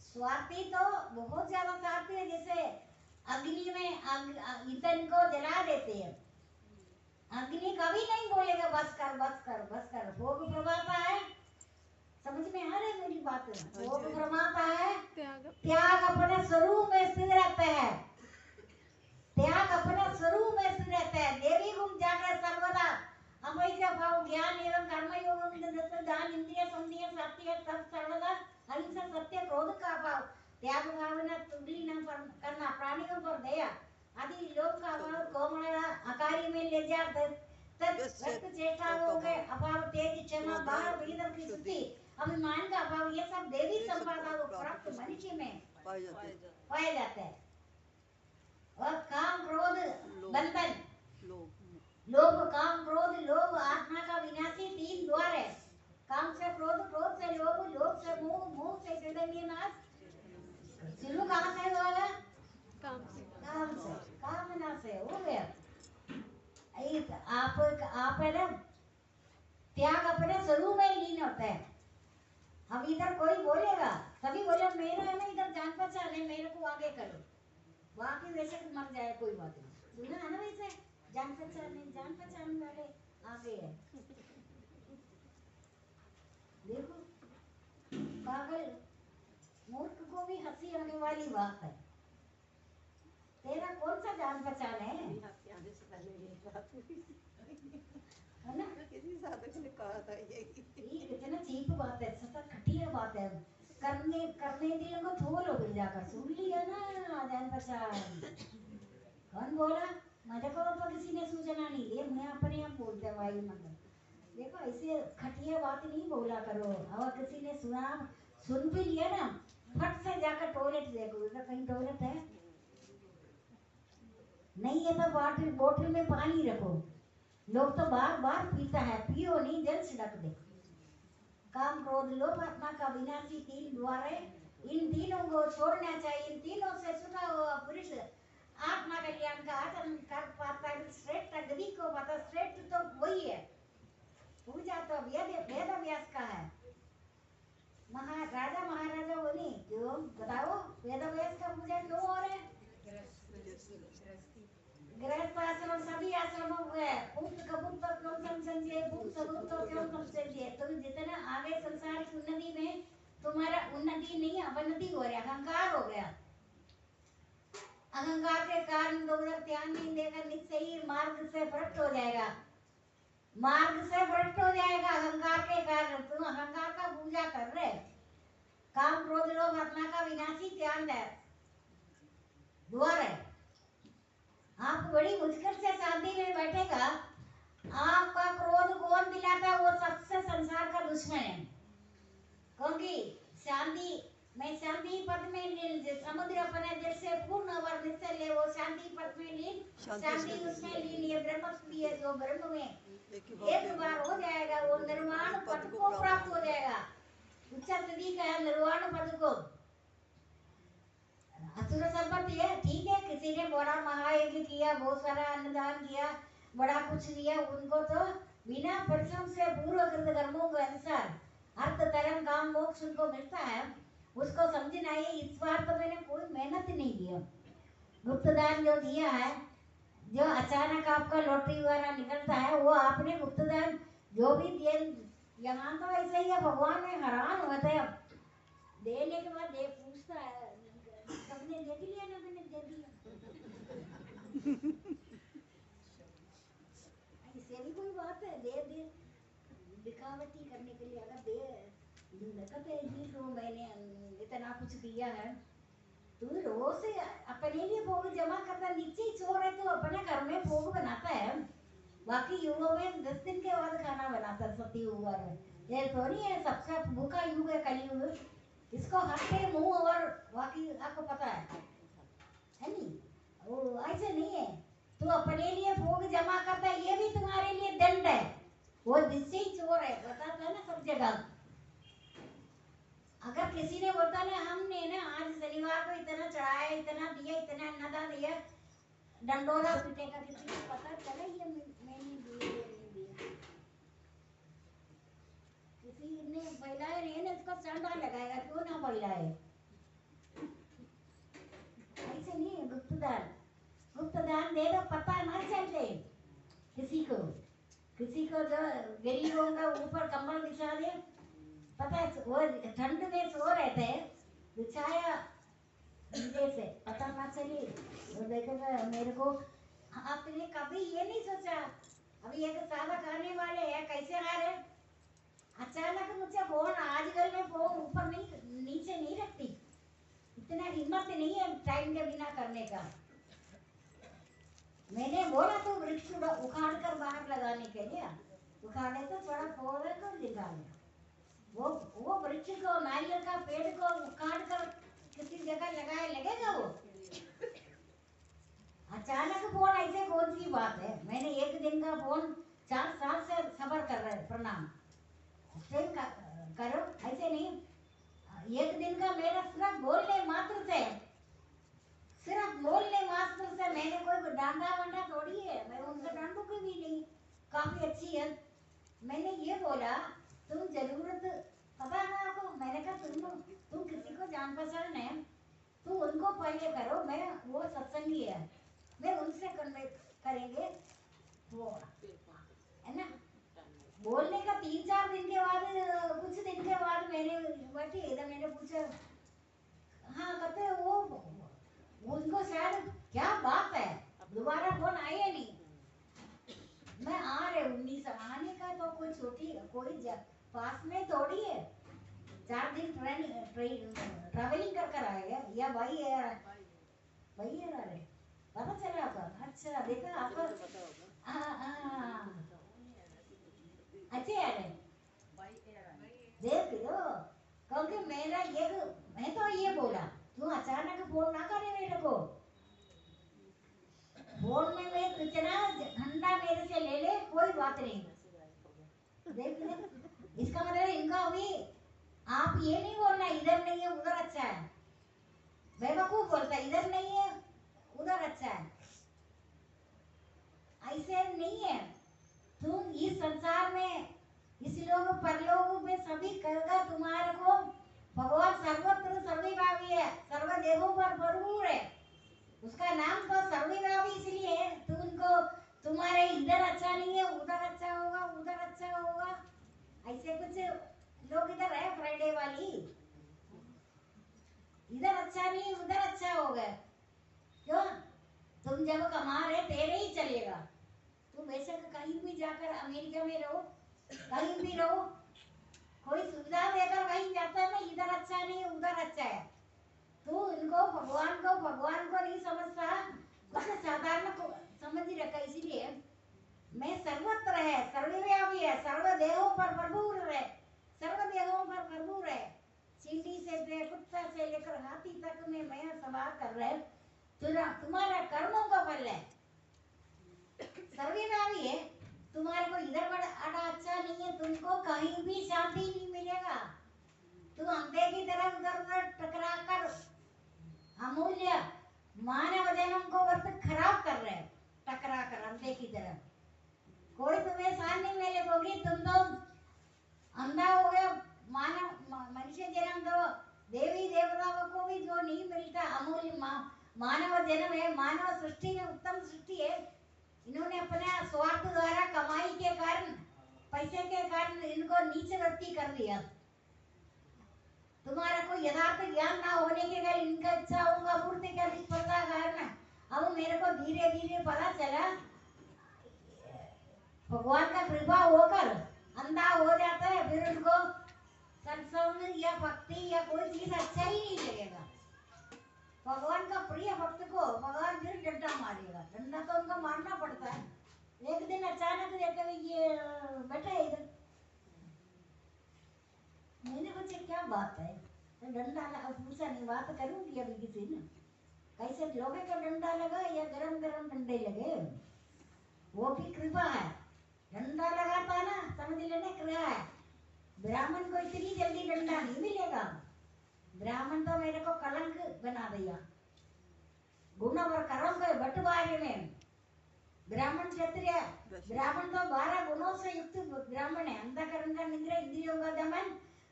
स्वार्थी तो बहुत ज्यादा स्वार्थी है, जैसे अग्नि में ईंधन को जला देते हैं। अग्नि कभी नहीं बोलेगा बस कर बस कर बस कर, भोग प्रमाता है। समझ में आ रही है मेरी बात? भोग प्रमाता है। त्याग अपने स्वरूप में स्थित रहता है, त्याग अपने स्वरूप में स्थित रहता है। देवी गुण जागृत सर्वदा अवैध भाव ज्ञान एवं कर्म योग दान इंद्रिय संधिय सत्य तप सर्वदा अहिंसा सत्य क्रोध का भाव, त्याग भावना चुगली न करना, प्राणियों पर दया आदि लोभ का अभाव, कोमलता अकारी में ले जाते रक्त चेष्टाओं के अभाव, तेज क्षमा बाहर भीतर की शुद्धि, अभिमान का अभाव, ये सब देवी संपदा को प्राप्त मनुष्य में पाए जाते हैं। और काम क्रोध बंधन, लोभ काम क्रोध लोभ आत्मा का विनाशी 3 द्वार है। काम से क्रोध, क्रोध से लोभ, लोभ से मोह, मोह से हृदय नाश। शुरू कहाँ से हुआ? काम से, कामना से हो गया। आप है ना, त्याग अपने स्वरूप में लीन होता है। हम इधर कोई बोलेगा, कभी बोले मेरा है ना इधर जान पहचान है, मेरे को आगे करो, वहां की वैसे मर जाए कोई बात नहीं, सुना है ना वैसे जान पहचान वाले आगे है। देखो पागल मूर्ख को भी हंसी आने वाली बात है। तेरा कौन सा जान पहचान है ना? किसी साधक ने कहा था यही। कितना चीप बात है, सच घटिया बात है। करने दिए को थोलो गिर जाकर सुन लिया ना जान पहचान। कौन बोला? मुझे को तो किसी ने सूचना नहीं दी, मैं अपने आप बोलते वायु मतलब। देखो ऐसे घटिया बात नहीं बोला करो। और किसी ने सुन भी लिया ना, फट से जाकर टॉयलेट देखो, इधर कहीं टॉयलेट है नहीं है तो बोतल में पानी रखो। लोग तो बार बार पीता है, पियो नहीं, जल छिड़क दे। काम क्रोध लोभ आत्मा का विनाशी 3 द्वार है, इन तीनों को छोड़ना चाहिए। इन तीनों से छुटा हुआ पुरुष आत्मा कल्याण का आचरण कर पाता है। श्रेष्ठ गति को पता, श्रेष्ठ तो वही है। पूजा तो वेद व्यास का है, राजा महाराजा वो नहीं। क्यों बताओ वेद व्यास का पूजा क्यों हो रहा है? गृहस्थ आश्रम सभी आश्रमों में पुत्र कपूर पर क्यों समझे, पुत्र कपूर तो क्यों समझे? तुम जितना आगे संसार की उन्नति में तुम्हारा उन्नति नहीं अवनति हो रहा, अहंकार हो गया। अहंकार के कारण तो उधर ध्यान नहीं देगा, निश्चय ही मार्ग से भ्रष्ट हो जाएगा। मार्ग से भ्रष्ट हो जाएगा अहंकार के कारण। तुम अहंकार का पूजा कर रहे। काम क्रोध लोभ आत्मा का विनाशी ध्यान है द्वार है। आप बड़ी मुश्किल से शांति में बैठेगा। आपका क्रोध कौन दिलाता है? वो सबसे संसार का दुश्मन है। क्योंकि शांति पद में लीन, समुद्र अपने दिल से पूर्ण वर्णित से ले, वो शांति पद में लीन, शांति उसमें लीन। ये ब्रह्म स्थिति है जो ब्रह्म में एक बार हो जाएगा, वो निर्वाण पद को प्राप्त हो जाएगा। उच्च स्थिति का है निर्वाण पद को। असुर संपत्ति है, ठीक है, किसी ने बड़ा महायज्ञ किया, बहुत सारा अन्नदान किया, बड़ा कुछ दिया, उनको तो बिना परिश्रम से पूर्व कृत कर्मों के अनुसार अर्थ धर्म काम मोक्ष उनको मिलता है। उसको समझना है इस बार तो मैंने कोई मेहनत नहीं किया। गुप्त दान जो दिया है, जो अचानक आपका लॉटरी वगैरह निकलता है, वो आपने गुप्त दान जो भी यहाँ तो ऐसे ही है, भगवान में हैरान होते हैं। अब देने के बाद दे पूछता है सबने दे दिया ना, मैंने दे दिया। ऐसे भी कोई बात है? दे दे दिखावटी करने के लिए अगर दे कहते हैं जी तो मैंने इतना कुछ दिया है। तू रोज से अपने लिए भोग जमा करता, नीचे ही चोर है तो अपने घर में भोग बनाता है, बाकी युगों में 10 दिन के बाद खाना बनाता है। सती युग में ये तो नहीं है, सबसे भूखा युग है कलयुग, इसको हफ्ते मुंह और बाकी आपको पता है नहीं? वो ऐसे नहीं है, तू अपने लिए भोग जमा करता है, ये भी तुम्हारे लिए दंड है। वो निश्चय चोर है, बताता है ना सब जगह। अगर किसी ने बोलता ना हमने ना आज शनिवार को इतना चढ़ाया, इतना दिया, इतना अन्नदान दिया, डंडोरा पीटेगा। किसी को पता चले ये मैंने दिया ये नहीं दिया। किसी ने बहलाया नहीं ना, इसको चांदा लगाएगा, क्यों ना बहलाए। ऐसे नहीं है गुप्तदान। गुप्तदान दे दो, पता ना चले किसी को। किसी को जो गरीबों का ऊपर कंबल बिछा दे, पता है वो ठंड में सो रहे थे, बिछाया नीचे से, पता ना चली। वो देखेगा मेरे को, आपने कभी ये नहीं सोचा अभी एक सावक आने वाले हैं, कैसे आ रहे? अचानक मुझे फोन, आजकल में फोन ऊपर नहीं नीचे नहीं रखती, इतना हिम्मत नहीं है टाइम के बिना करने का। मैंने बोला तो वृक्ष उखाड़ कर बाहर लगाने के लिए, उखाड़े तो थोड़ा फोड़ कर निकाले। वो वृक्ष को, नारियल का पेड़ को उखाड़ कर किसी जगह लगाए, लगेगा वो? अचानक फोन, ऐसे कौन सी बात है? मैंने एक दिन का फोन 4 साल से सबर कर रहे, प्रणाम करो, ऐसे नहीं। एक दिन का मेरा सिर्फ बोलने मात्र से, सिर्फ बोलने मात्र से, मैंने कोई डांडा वांडा तोड़ी है, मैं उनका डांडू की भी नहीं, काफी अच्छी है। मैंने ये बोला तुम जरूरत पता है आपको, मैंने कहा तुम किसी को जान पहचान है, तुम उनको पहले करो, मैं वो सत्संगी है, मैं उनसे करेंगे वो, है ना? बोलने का 3-4 दिन के बाद, कुछ दिन के बाद मैंने बैठी इधर, मैंने पूछा, हाँ कहते वो उनको शायद क्या बात है, दोबारा फोन आया नहीं। मैं आ रहे 19 आने का तो कोई छोटी कोई पास में थोड़ी है, 4 दिन ट्रैवलिंग कर कर आएगा, या भाई है अरे पता चला आपका? अच्छा देखा आपका, अच्छे आ रहे देख लो, क्योंकि मेरा ये, मैं तो ये बोला तू अचानक फोन ना करे मेरे को, फोन में मैं कितना घंटा मेरे से ले ले कोई बात नहीं। देख ले, इसका मतलब इनका अभी आप ये नहीं बोलना इधर नहीं है उधर अच्छा है, बेवकूफ बोलता है इधर नहीं है उधर अच्छा है, ऐसे नहीं है। तुम इस संसार में, इस लोग परलोक में सभी कहेगा तुम्हारे को, भगवान सर्वत्र सर्वव्यापी है, सर्व देवों पर भरपूर है, उसका नाम तो सर्वव्यापी इसलिए है। तुमको तुम्हारे इधर अच्छा नहीं है उधर अच्छा होगा, उधर अच्छा होगा, ऐसे कुछ लोग इधर है फ्राइडे वाली, इधर अच्छा नहीं उधर अच्छा होगा। क्यों? तुम जब कमा रहे तेरे ही चलेगा, तुम बेशक कहीं भी जाकर अमेरिका में रहो, कहीं भी रहो, कोई सुविधा देकर कहीं जाता है ना, इधर अच्छा नहीं उधर अच्छा है, तू इनको भगवान को नहीं समझता, कुछ साधारण समझ ही रखा। इसीलिए मैं सर्वत्र है, सर्वव्यापी है, सर्व देहों पर भरपूर है, सर्व देहों पर भरपूर है, चींटी से कुत्ता से लेकर हाथी तक में मैं सवार कर रहे, तुम्हारा कर्मों का फल है, सर्वव्यापी है। तुम्हारे को इधर बड़ा अच्छा नहीं है, तुमको कहीं भी शांति नहीं मिलेगा, तुम अंधे की तरफ उधर टकरा कर अमूल्य मानव जन्म को वर्त खराब कर रहे, टकरा कर अंधे की तरफ। कोई तुम्हें साथ नहीं मिलेगी, तुम तो अंधा हो गया, मानव मनुष्य जन्म दो, देवी देवताओं को भी जो नहीं मिलता अमूल्य मानव जन्म है, मानव सृष्टि में उत्तम सृष्टि है। इन्होंने अपने स्वार्थ द्वारा कमाई के कारण पैसे के कारण इनको नीचे व्यक्ति कर दिया। तुम्हारा कोई यथार्थ ज्ञान ना होने के कारण इनका इच्छाओं का पूर्ति का निष्फलता कारण अब मेरे को धीरे धीरे पता चला भगवान का कृपा होकर अंधा हो जाता है, फिर उनको सत्संग या भक्ति या कोई चीज अच्छा ही नहीं लगेगा। भगवान का प्रिय भक्त को भगवान फिर डंडा मारेगा, डंडा तो उनको मारना पड़ता है। एक दिन अचानक देखा ये बैठा है इधर, मैंने पूछा क्या बात है, तो डंडा पूछा नहीं, बात करूंगी अभी किसी ने कैसे लोहे का डंडा लगा या गरम गरम डंडे लगे, वो भी कृपा है। डंडा लगाता ना समझ लेना कृपा है। ब्राह्मण को इतनी जल्दी डंडा नहीं मिलेगा, ब्राह्मण तो मेरे को कलंक बना दिया। गुण और कर्म के बंटवारे में ब्राह्मण क्षत्रिय, ब्राह्मण तो 12 गुणों से युक्त ब्राह्मण है। अंधकरण का निग्रह, इंद्रियों का दमन,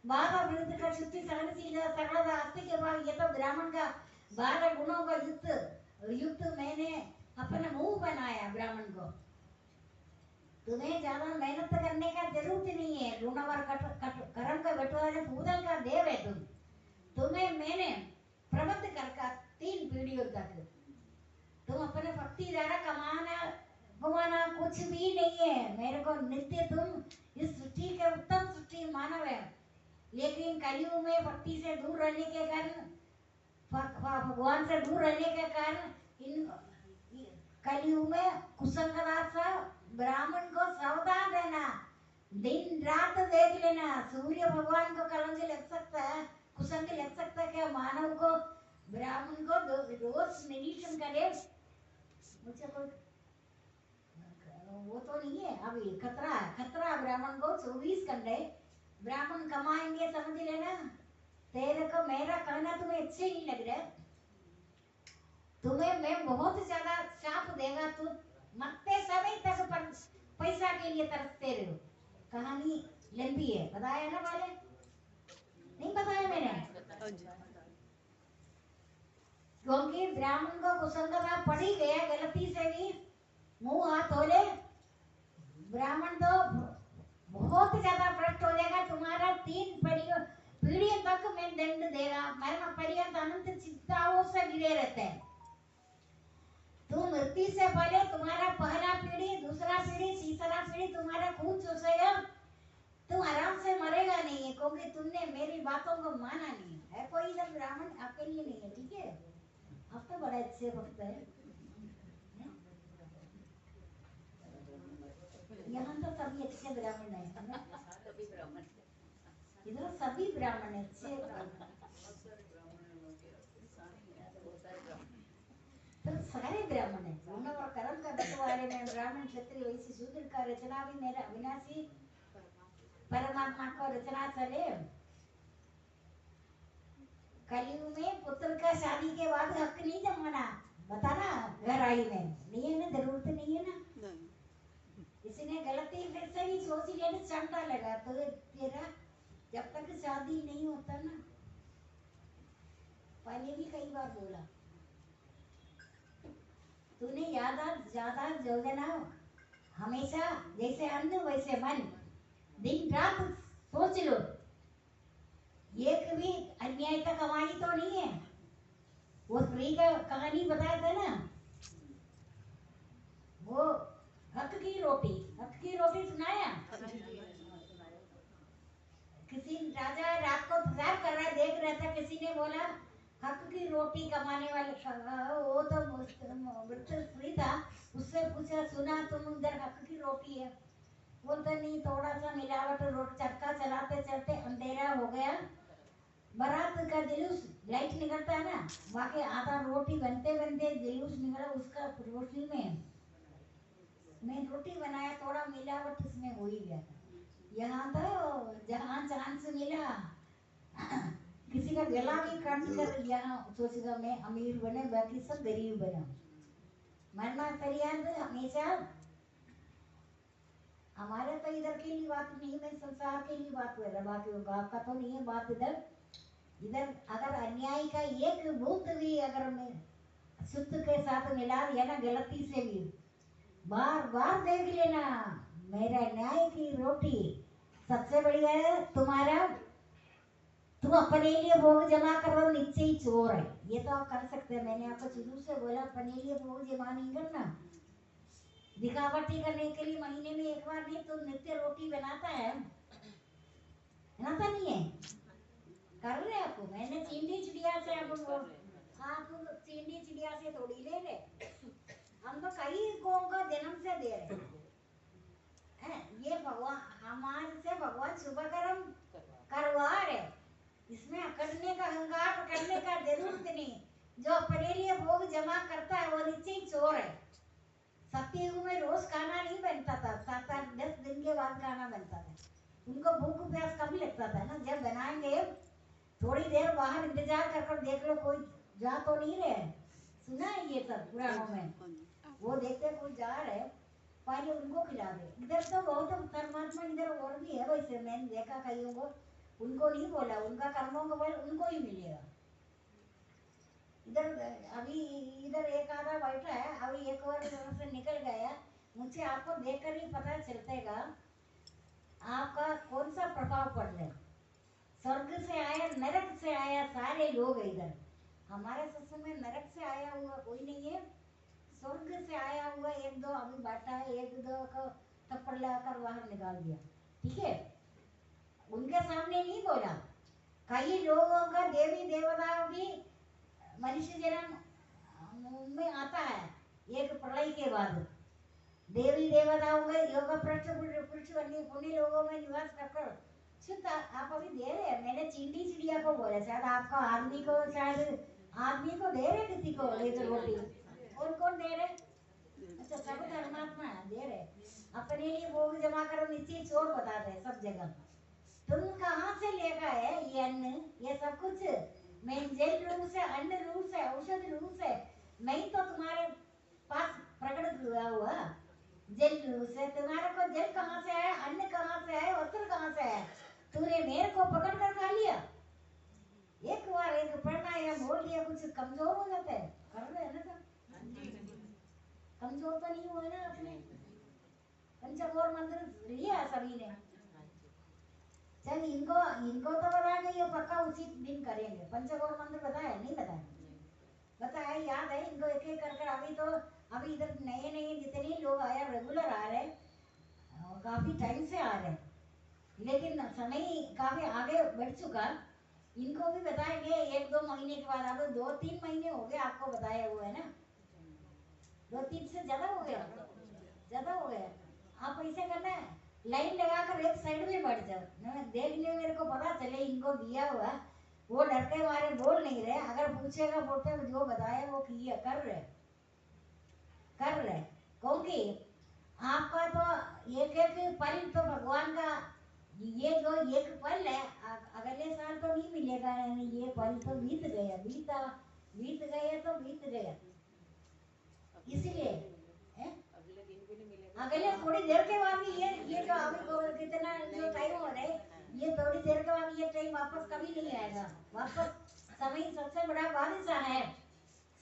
बाधा विरुद्ध का शुद्धि, सहनशीलता, सरलता, आस्तिक के भाव, ये तो ब्राह्मण का 12 गुणों का युक्त मैंने अपना मुंह बनाया ब्राह्मण को। तुम्हें ज्यादा मेहनत करने का जरूरत नहीं है। गुण और कर्म का बंटवारे पूजन का देव है तुम्हें मैंने प्रबंध करके 3 पीढ़ियों तक तुम अपने भक्ति द्वारा कमाना कुछ भी नहीं है। मेरे को नित्य तुम इस सृष्टि के उत्तम सृष्टि मानव है, लेकिन कलयुग में भक्ति से दूर रहने के कारण, भगवान से दूर रहने के कारण इन कलयुग में कुसंगता से ब्राह्मण को सावधान रहना, दिन रात देख लेना। सूर्य भगवान को कलंक लग सकता है, कुसंग लग सकता है, क्या मानव को ब्राह्मण को रोज निरीक्षण करे। मुझे कोई वो तो नहीं है, अभी खतरा ब्राह्मण को 24 घंटे ब्राह्मण कमाएंगे, समझ लेना। तेरे को मेरा कहना तुम्हें अच्छे नहीं लग रहा, तुम्हें मैं बहुत ज्यादा शाप देगा। तुम मरते समय तक पैसा के लिए तरसते रहो। कहानी लंबी है, बताया ना वाले, नहीं बताया मैंने, क्योंकि ब्राह्मण को कुसंगता पड़ी गया गलती से भी मुंह हाथ धोले, ब्राह्मण तो बहुत ज्यादा भ्रष्ट हो जाएगा। तुम्हारा 3 पीढ़ी तक में दंड देगा, मरण पर्यंत अनंत चिंताओं से घिरे रहते हैं। तुम मृत्यु से पहले तुम्हारा पहला पीढ़ी, दूसरा पीढ़ी, तीसरा पीढ़ी तुम्हारा खून चूसेगा, तुम आराम से मरेगा नहीं, क्योंकि तुमने मेरी बातों को माना नहीं है। कोई इधर ब्राह्मण आपके लिए नहीं है, ठीक है? आप तो बड़े अच्छे भक्त है, यहाँ तो सभी अच्छे ब्राह्मण है, इधर सभी ब्राह्मण अच्छे, तो सारे ब्राह्मण है। गुण और कर्म का बंटवारे में ब्राह्मण, क्षत्रिय, वैश्य, शूद्र का रचना भी मेरा अविनाशी परमात्मा को रचना चले। कलयुग में पुत्र का शादी के बाद हक नहीं जमाना, बताना घर आई में नहीं है ना, जरूरत नहीं है ना। इसने गलती फिर से भी सोच लिया ना, चंदा लगा तो तेरा जब तक शादी नहीं होता ना, पहले भी कई बार बोला, तूने ज्यादा योजना, हमेशा जैसे अन्न वैसे मन, दिन रात सोच लो। एक भी अन्याय का कमाई तो नहीं है। वो स्त्री का कहानी बताया था ना, वो हक की रोटी सुनाया। किसी राजा रात को प्रसाद कर रहा, देख रहा था, किसी ने बोला हक की रोटी कमाने वाले, वो तो वृद्ध स्त्री था, उससे पूछा, सुना तुम उधर हक की रोटी है? बोलते नहीं, थोड़ा सा मिलावट, रोट चक्का चलाते चलते अंधेरा हो गया, बारात का जुलूस, लाइट निकलता है ना, वहाँ के आधा रोटी बनते बनते जुलूस निकला, उसका रोटी में मैं रोटी बनाया, थोड़ा मिलावट इसमें हो ही गया था। यहाँ तो जहाँ चांस मिला किसी का गला भी काट कर, यहाँ सोचेगा मैं अमीर बने, बाकी सब गरीब बना। मरना फरियाद हमेशा हमारे तो इधर के लिए बात नहीं, मैं संसार के लिए बात कर रहा, बाकी गाँव का तो नहीं है बात। इधर अगर अन्याय का एक बूंद भी अगर मैं शुद्ध के साथ मिला दिया ना, गलती से भी, बार बार देख लेना, मेरा न्याय की रोटी सबसे बढ़िया है तुम्हारा। तुम अपने लिए भोग जमा करो, नीचे ही चोर है। ये तो आप कर सकते हैं, मैंने आपको शुरू से बोला अपने लिए भोग जमा नहीं करना। दिखावटी करने के लिए महीने में एक बार नहीं, तुम नित्य रोटी बनाता है, बनाता नहीं है, कर रहे आपको। मैंने चींटी चिड़िया से आपको, आप चींटी चिड़िया से थोड़ी ले रहे, हम तो कई गौ का जन्म से दे रहे हैं। ये भगवान हमारे से भगवान शुभ कर्म करवा रहे, इसमें अकड़ने का अहंकार करने का जरूरत नहीं। जो अपने लिए भोग जमा करता है वो नीचे ही चोर है। सत्ययुग में रोज खाना नहीं बनता था, 7-8-10 दिन के बाद खाना बनता था। उनको भूख प्यास कम लगता था ना। जब बनाएंगे थोड़ी देर बाहर इंतजार कर देख लो कोई जा तो नहीं रहे। सुना है ये सब पुराणों में, वो देखते कोई जा रहे पहले उनको खिला दे। इधर तो बहुत परमात्मा इधर और भी है वैसे, मैंने देखा कईयों को, उनको नहीं बोला, उनका कर्मों का फल उनको ही मिलेगा। इधर अभी इधर एक आधा बैठा है, अभी एक बार से निकल गया, मुझे आपको देखकर ही पता चलतेगा आपका कौन सा प्रभाव पड़ रहा है। स्वर्ग से आया नरक से आया सारे लोग इधर। हमारे सत्संग में नरक से आया हुआ कोई नहीं है, स्वर्ग से आया हुआ एक दो अभी बैठा है, एक दो को थप्पड़ लगाकर बाहर निकाल दिया। ठीक है, उनके सामने नहीं बोला। कई लोगों का देवी देवताओं की मनुष्य जन्म में आता है एक प्रलय के बाद। देवी देवताओं के योग पृष्ठ पुण्य लोगों में निवास कर शुद्ध आप अभी दे रहे हैं। मैंने चींटी चिड़िया को बोला, शायद आपका आदमी को, शायद आदमी को दे रहे, किसी को एक रोटी। और कौन दे रहे? अच्छा, सब धर्मात्मा दे रहे। अपने लिए भोग जमा करो, नीचे चोर बता रहे सब जगह। तुम कहाँ से लेगा है ये अन्न, ये सब कुछ? मैं जल रूप से, अन्न रूप से, औषध रूप से नहीं तो तुम्हारे पास प्रकट हुआ हुआ जल रूप से। तुम्हारे को जल कहाँ से आया, अन्न कहाँ से आया, वस्त्र कहाँ से आया? तूने मेरे को पकड़ कर खा लिया। एक बार एक प्राणायाम बोल दिया, कुछ कमजोर हो जाता है। कर रहे हैं ना सब, कमजोर तो नहीं हुए ना अपने। पंचगौर मंत्र लिया सभी ने। चल इनको तो बताएंगे, ये पक्का उचित दिन करेंगे। पंचगौर मंत्र बताया नहीं बताया? बताया, याद है इनको एक एक कर। अभी इधर नए जितने लोग आया, रेगुलर आ रहे, काफी टाइम से आ रहे, लेकिन समय काफी आगे बढ़ चुका। इनको भी बताएंगे 1-2 महीने के बाद। अब 2-3 महीने हो गए आपको बताया हुआ है ना, 2-3 से ज्यादा हो गया, ज्यादा हो गया। आप ऐसे करना है, लाइन लगाकर एक साइड में बैठ जाओ, देखने मेरे को पता चले इनको दिया हुआ। वो डर के मारे बोल नहीं रहे, अगर पूछेगा बोलते जो बताया वो किया कर रहे क्योंकि आपका तो एक एक पल तो भगवान का, ये जो एक पल है अगले साल तो नहीं मिलेगा। ये पल तो बीत गया, बीत गया तो बीत गया। इसलिए अगले थोड़ी देर के बाद भी ये जो अभी कितना जो टाइम हो रहा है, ये थोड़ी देर के बाद ये टाइम वापस कभी नहीं आएगा। वापस समय सबसे बड़ा बादशाह है,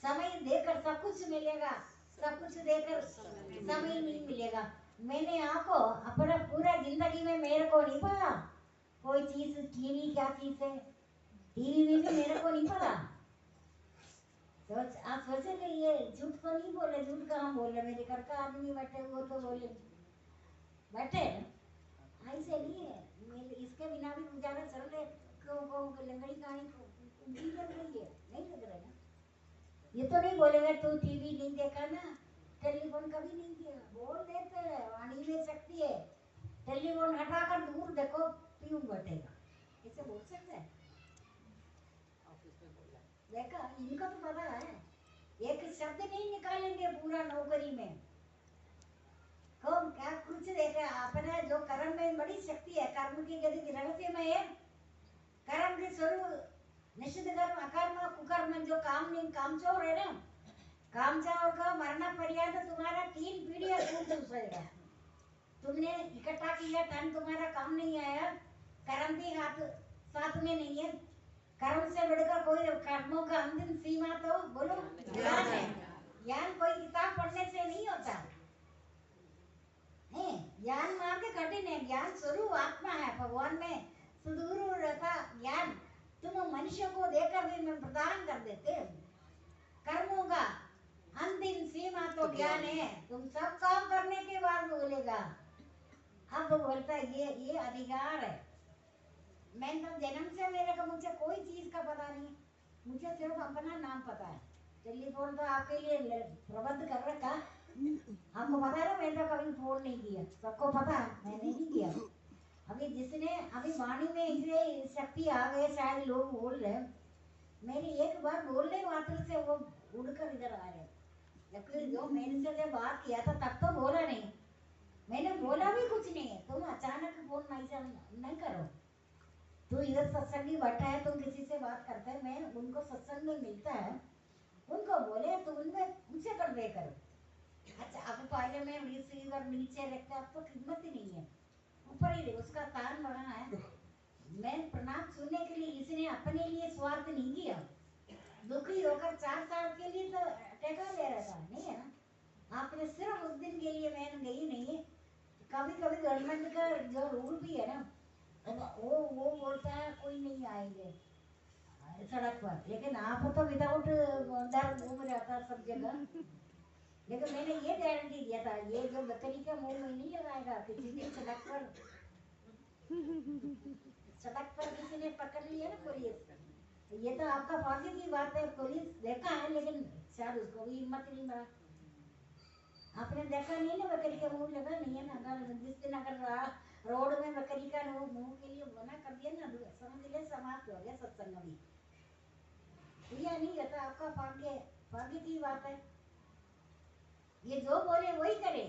समय देकर सब कुछ मिलेगा, सब कुछ देकर समय नहीं मिलेगा। मैंने आपको अपना पूरा जिंदगी में मेरे को नहीं पता कोई चीज टीवी क्या चीज है, टीवी में भी मेरे को नहीं पता। तो आप सोचे कि ये झूठ तो नहीं बोले, झूठ कहाँ बोल रहे? मेरे घर का आदमी बैठे वो तो बोले बैठे ना, ऐसे नहीं है। मेरे इसके बिना भी गुजारा चल रहे को लंगड़ी कहानी उनकी लग रही है, नहीं लग रहा ना। ये तो नहीं बोलेगा तू टीवी नहीं देखा ना, टेलीफोन कभी नहीं किया, बोल देते हैं वाणी में शक्ति है। टेलीफोन हटाकर दूर देखो, पीयूं बैठेगा, ऐसे बोल सकते हैं? देखा, इनको तो पता है, एक शब्द नहीं निकालेंगे पूरा नौकरी में। कौन क्या कुछ देखा अपना जो कर्म में बड़ी शक्ति है, कर्म की गति रहस्य में है। कर्म के स्वरूप निश्चित कर्म, अकर्म, कुकर्म, जो काम नहीं कामचोर है ना, कामचोर का मरना पर्याद तुम्हारा 3 पीढ़ियां दूसरेगा। तुमने इकट्ठा किया धन, तुम्हारा काम नहीं आया, कर्म भी हाथ साथ में नहीं है। कर्म से बढ़कर कोई कर्मों का अंतिम सीमा तो बोलो ज्ञान है। ज्ञान कोई किताब पढ़ने से नहीं होता है, ज्ञान ज्ञान स्वरूप आत्मा है, भगवान में सुदूर रहता ज्ञान तुम मनुष्य को देकर भी मैं प्रदान कर देते। कर्मों का अंतिम सीमा तो ज्ञान है, तुम सब काम करने के बाद बोलेगा। अब बोलता है ये अधिकार है। मैं तो जन्म से मेरे को मुझे कोई चीज का पता नहीं, मुझे सिर्फ अपना नाम पता है। टेलीफोन तो आपके लिए प्रबंध कर रखा, आपको पता है ना, मैंने तो कभी फोन नहीं किया, सबको पता है मैंने नहीं किया। अभी जिसने अभी वाणी में इसलिए शक्ति आ गए, शायद लोग बोल रहे, मेरी एक बार बोलने मात्र से वो उड़कर इधर आ रहे। जबकि जो मैंने से जब बात किया था तब तो बोला नहीं, मैंने बोला भी कुछ नहीं है। तुम अचानक फोन नहीं करो, तू इधर सत्संगी बैठा है, तुम किसी से बात करते है, मैं उनको सत्संग में मिलता है, उनको बोले तो उनसे कन्वे करो। अच्छा अब पहले में रिसीवर नीचे रखते, अब तो कीमत ही नहीं है, ऊपर ही उसका तान बना है। मैं प्रणाम सुनने के लिए, इसने अपने लिए स्वार्थ नहीं किया, दुखी होकर 4 साल के लिए तो टेका ले रहा था, नहीं है ना। आपने सिर्फ उस दिन के लिए मैं गई नहीं। कभी कभी गवर्नमेंट का जो रूल भी है ना, वो बोलता है कोई नहीं आएंगे सड़क पर, लेकिन आप तो विदाउट डर घूम रहा था सब जगह। लेकिन मैंने ये गारंटी दिया था, ये जो बकरी का मुंह में नहीं लगाएगा किसी ने सड़क पर किसी ने पकड़ लिया ना पुलिस, ये तो आपका फांसी की बात है, पुलिस देखा है लेकिन शायद उसको भी हिम्मत नहीं मिला। आपने देखा नहीं ना बकरी का मुंह लगा नहीं है ना, अगर जिस दिन अगर रोड में बकरी का मुंह के लिए मना कर दिया ना, समझ ले समाप्त हो गया सत्संग भी। या नहीं रहता, आपका भाग्य की बात है, ये जो बोले वही करे,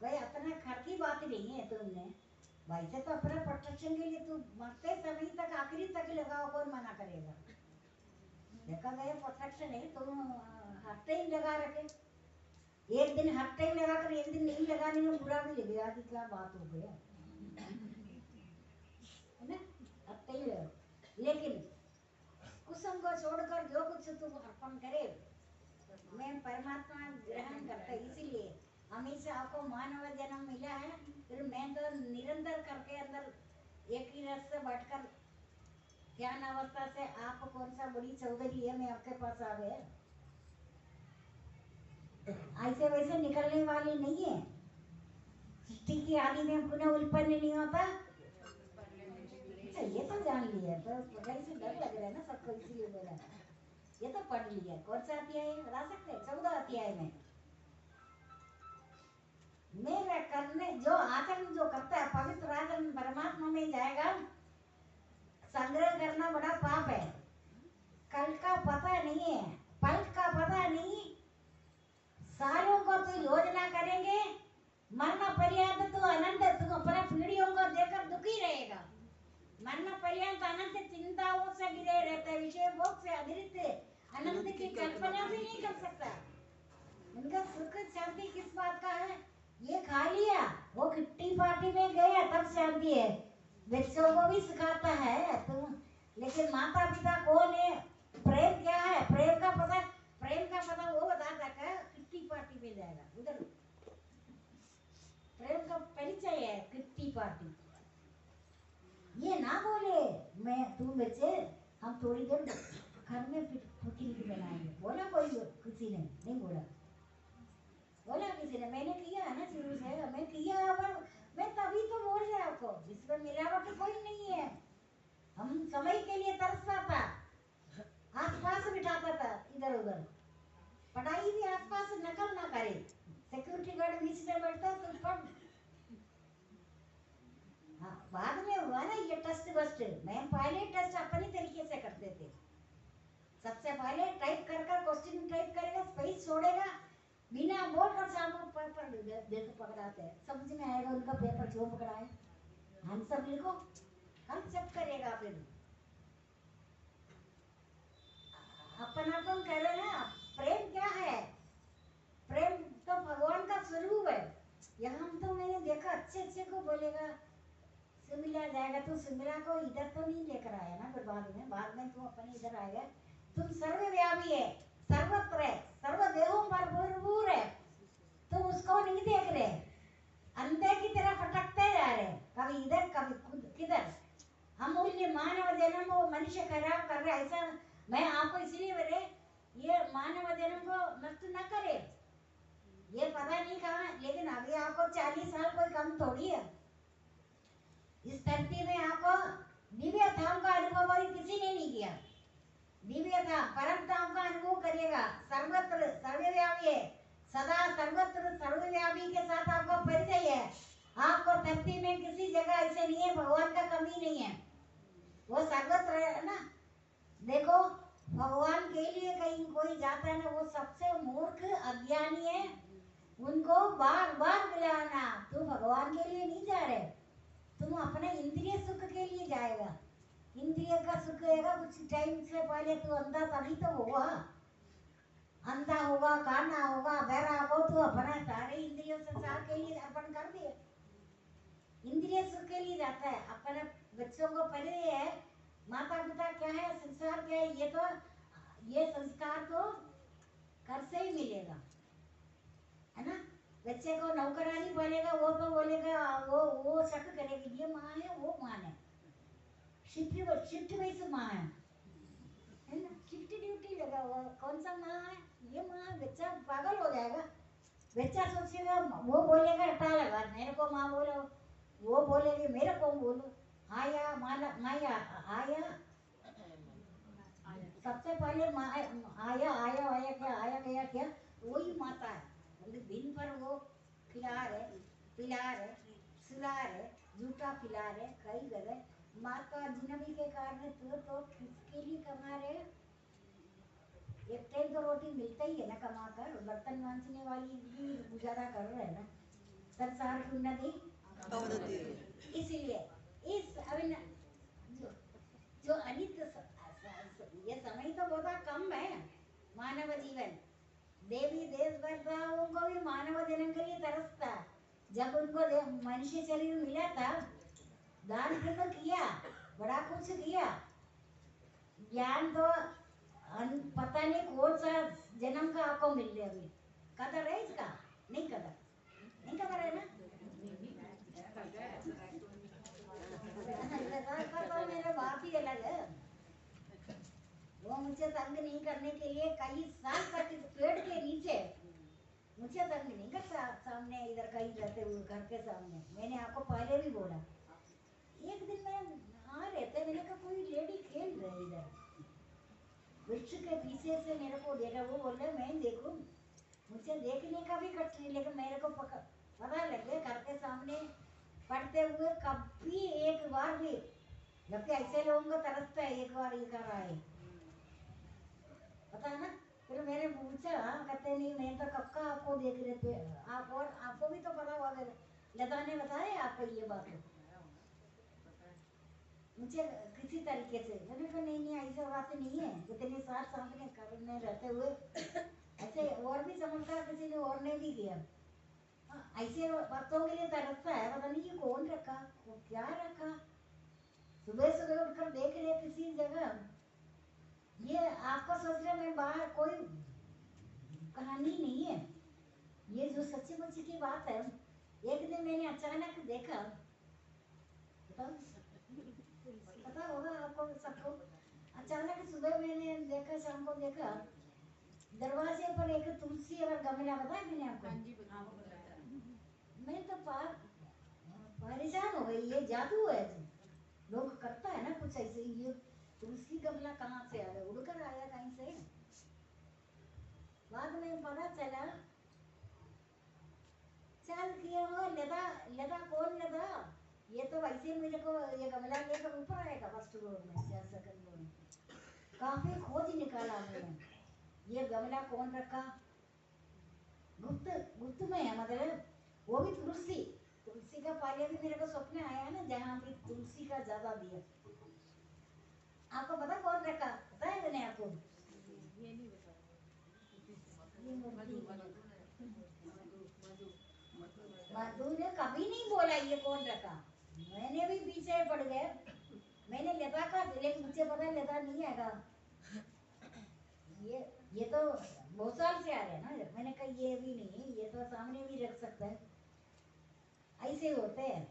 कोई अपना घर की बात नहीं है। तुमने भाई से तो अपना प्रोटेक्शन के लिए तू मरते समय तक आखिरी तक लगाओ, कौन मना करेगा। देखा गया प्रोटेक्शन है, तुम हर टाइम लगा रखे, एक दिन हर टाइम लगा कर एक दिन नहीं लगाने में बुरा भी लगेगा कि क्या बात हो गया है ना, हर टाइम लगा। लेकिन कुसुम को छोड़कर जो कुछ तुम अर्पण करे, मैं परमात्मा ग्रहण करता, इसीलिए हमेशा आपको मानव जन्म मिला है। फिर मैं तो निरंतर करके अंदर एक ही रस से बैठकर ज्ञान अवस्था से आप कौन सा बड़ी चौधरी है, मैं आपके पास आ गया, ऐसे वैसे निकलने वाली नहीं है। सृष्टि की आदि में पुनः उत्पन्न नहीं होता, ये तो जान लिया, तो पढ़ाई से डर लग रहा है ना सबको, इसीलिए बोला। ये तो पढ़ लिया, कौन सा अध्याय है बता सकते हैं? 14 अध्याय में मेरा करने जो आचरण जो करता है, पवित्र आचरण परमात्मा में जाएगा। संग्रह करना बड़ा पाप है, कल का पता नहीं है, पल का पता नहीं, सालों को तो योजना करेंगे, मरना पर्यंत तो अनंत तुम अपने पीढ़ियों को देखकर दुखी रहेगा। मरना पर्यंत अनंत चिंताओं से घिरे रहता है, विषय भोग से अतिरिक्त अनंत की कल्पना भी नहीं कर सकता। उनका सुख शांति किस बात का है? ये खा लिया, वो किट्टी पार्टी में गया तब शांति है। बच्चों को भी सिखाता है तुम, लेकिन माता पिता कौन है, प्रेम क्या है, प्रेम का पता वो बताता है, किट्टी पार्टी में जाएगा उधर। प्रेम का परिचय है किट्टी पार्टी। ये ना बोले मैं तुम बच्चे हम थोड़ी देर घर में पिकनिक बनाएंगे, बोला कोई किसी ने नहीं बोला, बोला किसी ने, मैंने किया है ना शुरू से, मैं किया, मैं तभी तो बोल रहा आपको, इसमें मिलावट कोई नहीं है। हम समय के लिए तरसता था, आसपास बिठाता था इधर उधर, पढ़ाई भी आसपास नकल ना करे, सिक्योरिटी गार्ड बीच में बैठता तो पढ़। हाँ, बाद में हुआ ना ये टेस्ट बस्ट, मैं पहले टेस्ट अपने तरीके से करते थे। सबसे पहले टाइप कर क्वेश्चन टाइप करेगा, स्पेस छोड़ेगा, बिना बोलकर सामने पेपर देखो पकड़ाते हैं, समझ में आएगा उनका पेपर क्यों पकड़ाए, आंसर लिखो, कल चेक करेगा। फिर अपन कह रहे हैं प्रेम क्या है, प्रेम तो भगवान का स्वरूप है। यहाँ तो मैंने देखा अच्छे को बोलेगा सुमिला जाएगा, तू सुमिला को इधर तो नहीं लेकर आया ना, फिर बाद में तू अपने इधर आएगा। तुम सर्वव्यापी है, सर्वत्र है, सर्वदेहों पर भरपूर है, तुम उसको नहीं देख रहे, अंधे ये पता नहीं कहाँ, लेकिन अभी आपको 40 साल कोई कम थोड़ी है। इस धरती में आपको दिव्य धाम का अनुभव अभी किसी ने नहीं किया। दिव्य धाम परम धाम का अनुभव करिएगा। सर्वत्र सर्वव्यापी है, सदा सर्वत्र सर्वव्यापी के साथ आपका परिचय है। आपको धरती में किसी जगह ऐसे नहीं है, भगवान का कमी नहीं है, वो सर्वत्र है ना। देखो भगवान के लिए कहीं कोई जाता है ना, वो सबसे मूर्ख अज्ञानी है, उनको बार बार बुलाना। तू भगवान के लिए नहीं जा रहे, तुम अपने इंद्रिय सुख के लिए जाएगा। इंद्रिय का सुख रहेगा, कुछ टाइम से पहले तू अंधा तभी तो होगा, अंधा होगा, काना होगा, बहरा हो, तो अपना सारे इंद्रियों संसार के लिए अर्पण कर दिए। इंद्रिय सुख के लिए जाता है। अपने बच्चों को पढ़े है माता पिता क्या है, संसार क्या है, ये संस्कार तो घर से ही मिलेगा, है ना। बच्चे को नौकरानी बोलेगा, वो तो बोलेगा, वो शक करेगी ये माँ है वो माँ है, शिफ्ट वैसे माँ है ना, शिफ्ट ड्यूटी लगा हुआ, कौन सा माँ है ये माँ है। बच्चा पागल हो जाएगा। बच्चा सोचेगा, वो बोलेगा हटा लगा मेरे को माँ बोलो, वो बोलेगी मेरे को बोलो। आया माला माया आया, सबसे पहले आया आया आया क्या, आया गया क्या, वही माता है। मतलब दिन भर वो खिला रहे पिला रहे सुला रहे, झूठा पिला रहे, कई जगह माता जिनवी के कारण तो किसके लिए कमा रहे। एक टाइम तो रोटी मिलता ही है ना कमा कर, बर्तन मांजने वाली भी गुजारा कर रहे हैं ना, संसार की उन्नति। इसलिए इस अभी जो अनित्य ये समय तो बहुत कम है मानव जीवन। देवी देवताओं को भी मानव जन्म के लिए तरसता है। जब उनको मनुष्य शरीर मिला था, दान पुण्य किया, बड़ा कुछ किया, ज्ञान तो पता नहीं कौन सा जन्म का आपको मिल रहा। अभी कदर है इसका? नहीं कदर है ना। मेरा बात ही अलग है। वो मुझे तंग नहीं करने के लिए कई साल तक पेड़ के नीचे मुझे तंग नहीं करता। सामने इधर कहीं रहते हुए घर के सामने, मैंने आपको पहले भी बोला। एक दिन मैं आ रहते, मैंने कहा कोई लेडी खेल रही इधर वृक्ष के पीछे से, मेरे को देखा, वो बोल रहे मैं देखूं, मुझे देखने का भी कष्ट नहीं, लेकिन मेरे को पता लग गया घर के सामने पढ़ते हुए कभी एक बार भी, जबकि ऐसे लोगों को तरसता है एक बार ये कर आए, पता है ना। फिर मैंने पूछा, कहते नहीं मैं तो कब का आपको देख रहे थे आप, और आपको भी तो पता हुआ, लता ने बताया आपको ये बात मुझे किसी तरीके से। मैंने कहा नहीं ऐसा बात नहीं है, इतने साल सामने करने रहते हुए ऐसे और भी समझदार किसी ने और ने भी किया। ऐसे बातों के लिए तरसता है, पता नहीं ये कौन रखा, वो क्या रखा। सुबह सुबह उठकर देख रहे किसी जगह, ये आपको सोच रहे मैं बाहर कोई कहानी नहीं है, ये जो सच्ची मुच्ची की बात है। एक दिन मैंने अचानक देखा, पता होगा आपको सबको, अचानक सुबह मैंने देखा, शाम को देखा, दरवाजे पर एक तुलसी और गमला, बताया मैंने आपको। मैं तो परेशान हो गई, ये जादू है लोग करता है ना कुछ ऐसे। ये तुलसी गमला कहाँ से आ गया, उड़कर आया कहीं से। बाद में पता चला, चल किया हो लदा कौन लदा, ये तो वैसे मेरे को ये गमला लेकर ऊपर आएगा फर्स्ट फ्लोर में या सेकंड फ्लोर में। काफी खोज निकाला मैंने, ये गमला कौन रखा, गुप्त में है, मतलब वो भी तुलसी का पहले भी मेरे को स्वप्न आया ना, जहाँ भी तुलसी का ज्यादा दिया। आपको पता कौन रखा, पता है मैंने आपको? ये नहीं बता। मधु ने कभी नहीं बोला ये कौन रखा, मैंने भी पीछे पड़ गए। मैंने लता का, लेकिन मुझे पता लता नहीं आएगा, ये तो बहुत साल से आ रहे हैं ना। मैंने कहा ये भी नहीं, ये तो सामने भी रख सकता है। ऐसे होते हैं,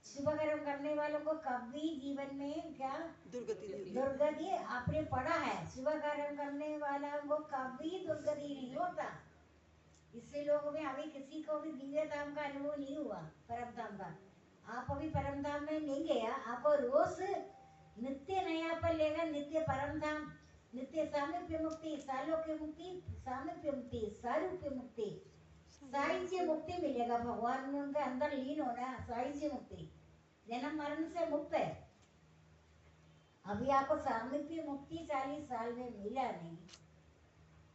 शुभ कर्म करने वालों को कभी जीवन में क्या दुर्गति आपने पढ़ा है, शुभ कर्म करने वालों को कभी दुर्गति नहीं होता। इससे जिससे लोगों में अभी किसी को भी दिव्य धाम का अनुभव नहीं हुआ, परम धाम का। आप अभी परम धाम में नहीं गया, आपको रोज नित्य नया पर लेगा, नित्य परम धाम, नित्य सामीप्य मुक्ति, सालोक्य मुक्ति, सामीप्य मुक्ति, सारूप्य मुक्ति, साहित्य मुक्ति मिलेगा। भगवान में उनके अंदर लीन होना, साहित्य मुक्ति, जन्म मरण से मुक्त है। अभी आपको सामीप्य मुक्ति 40 साल में मिला नहीं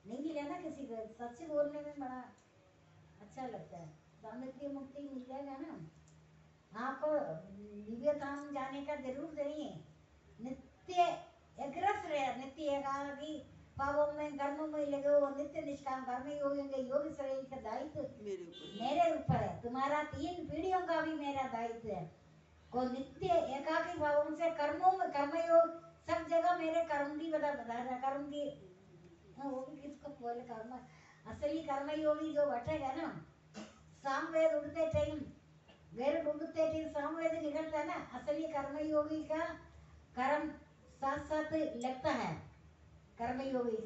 मिला ना किसी को। सच बोलने में बड़ा अच्छा लगता है। सामीप्य मुक्ति मिल जाएगा ना आपको, दिव्य धाम जाने का जरूर नहीं है। नित्य एग्रस रहे, नित्य एकाकी पापों में कर्मों में लगे हो, नित्य निष्काम कर्म होंगे। योग शरीर का दायित्व मेरे ऊपर है, तुम्हारा 3 पीढ़ियों का भी मेरा दायित्व है। को नित्य एकाकी भावों से कर्मों में कर्मयोग सब जगह मेरे कर्म की बता रहा, कर्म की वो भी किसको बोले कर्म, असली कर्मयोगी जो बैठेगा ना, सामवेद उठते टाइम, गैर उठते टाइम सामवेद निकलता है ना, असली कर्मयोगी का कर्म साथ साथ लगता है। कर्मयोगी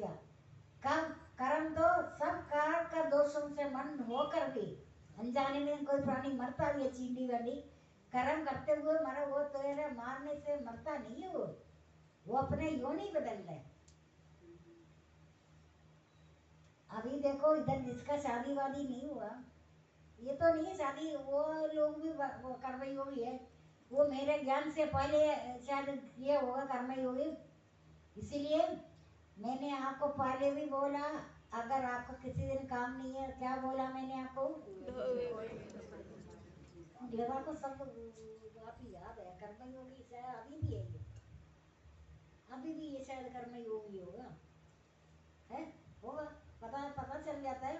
का कर्म तो सब कार का दोषों से मन होकर भी, अनजाने में कोई प्राणी मरता भी है, चींटी वाली कर्म करते हुए मरा, वो तेरे मारने से मरता नहीं है, वो अपने योनि बदल रहे। अभी देखो इधर जिसका शादी वादी नहीं हुआ, ये तो नहीं शादी, वो लोग भी वो कर्मयोगी है, वो मेरे ज्ञान से पहले शायद किया होगा कर्मयोगी। इसीलिए मैंने आपको पहले भी बोला, अगर आपका किसी दिन काम नहीं है, क्या बोला मैंने आपको, लेवा को सब आप याद है। कर्मयोगी शायद अभी भी है, अभी भी ये शायद कर्मयोगी होगा, है होगा, पता चल जाता है।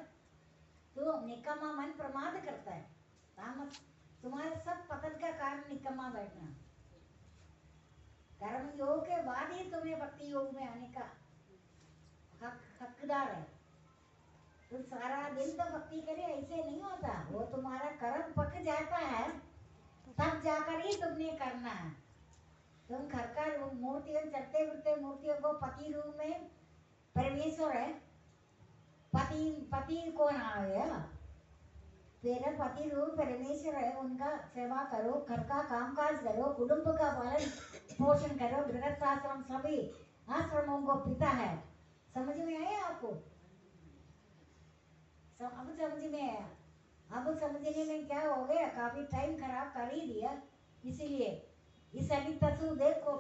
तो निकम्मा मन प्रमाद करता है, तामस तुम्हारे सब पतन का कारण निकम्मा बैठना। कर्म योग के बाद ही तुम्हें भक्ति योग में आने का हकदार है। तुम सारा दिन तो भक्ति करे ऐसे नहीं होता, वो तुम्हारा कर्म पक जाता है तब जाकर ही तुमने करना है। तुम घर का मूर्तियों चलते फिरते मूर्तियों को पति रूप में परमेश्वर है, पति कौन आ गया, तेरा पति रूप परमेश्वर है, उनका सेवा करो, घर का कामकाज करो, कुटुंब का पालन पोषण करो, गृहस्थाश्रम सभी आश्रमों को पिता है। समझ में आया आपको? अब समझ में आया? अब समझने में क्या हो गया, काफी टाइम खराब कर ही दिया, इसीलिए इस अभी तक देखो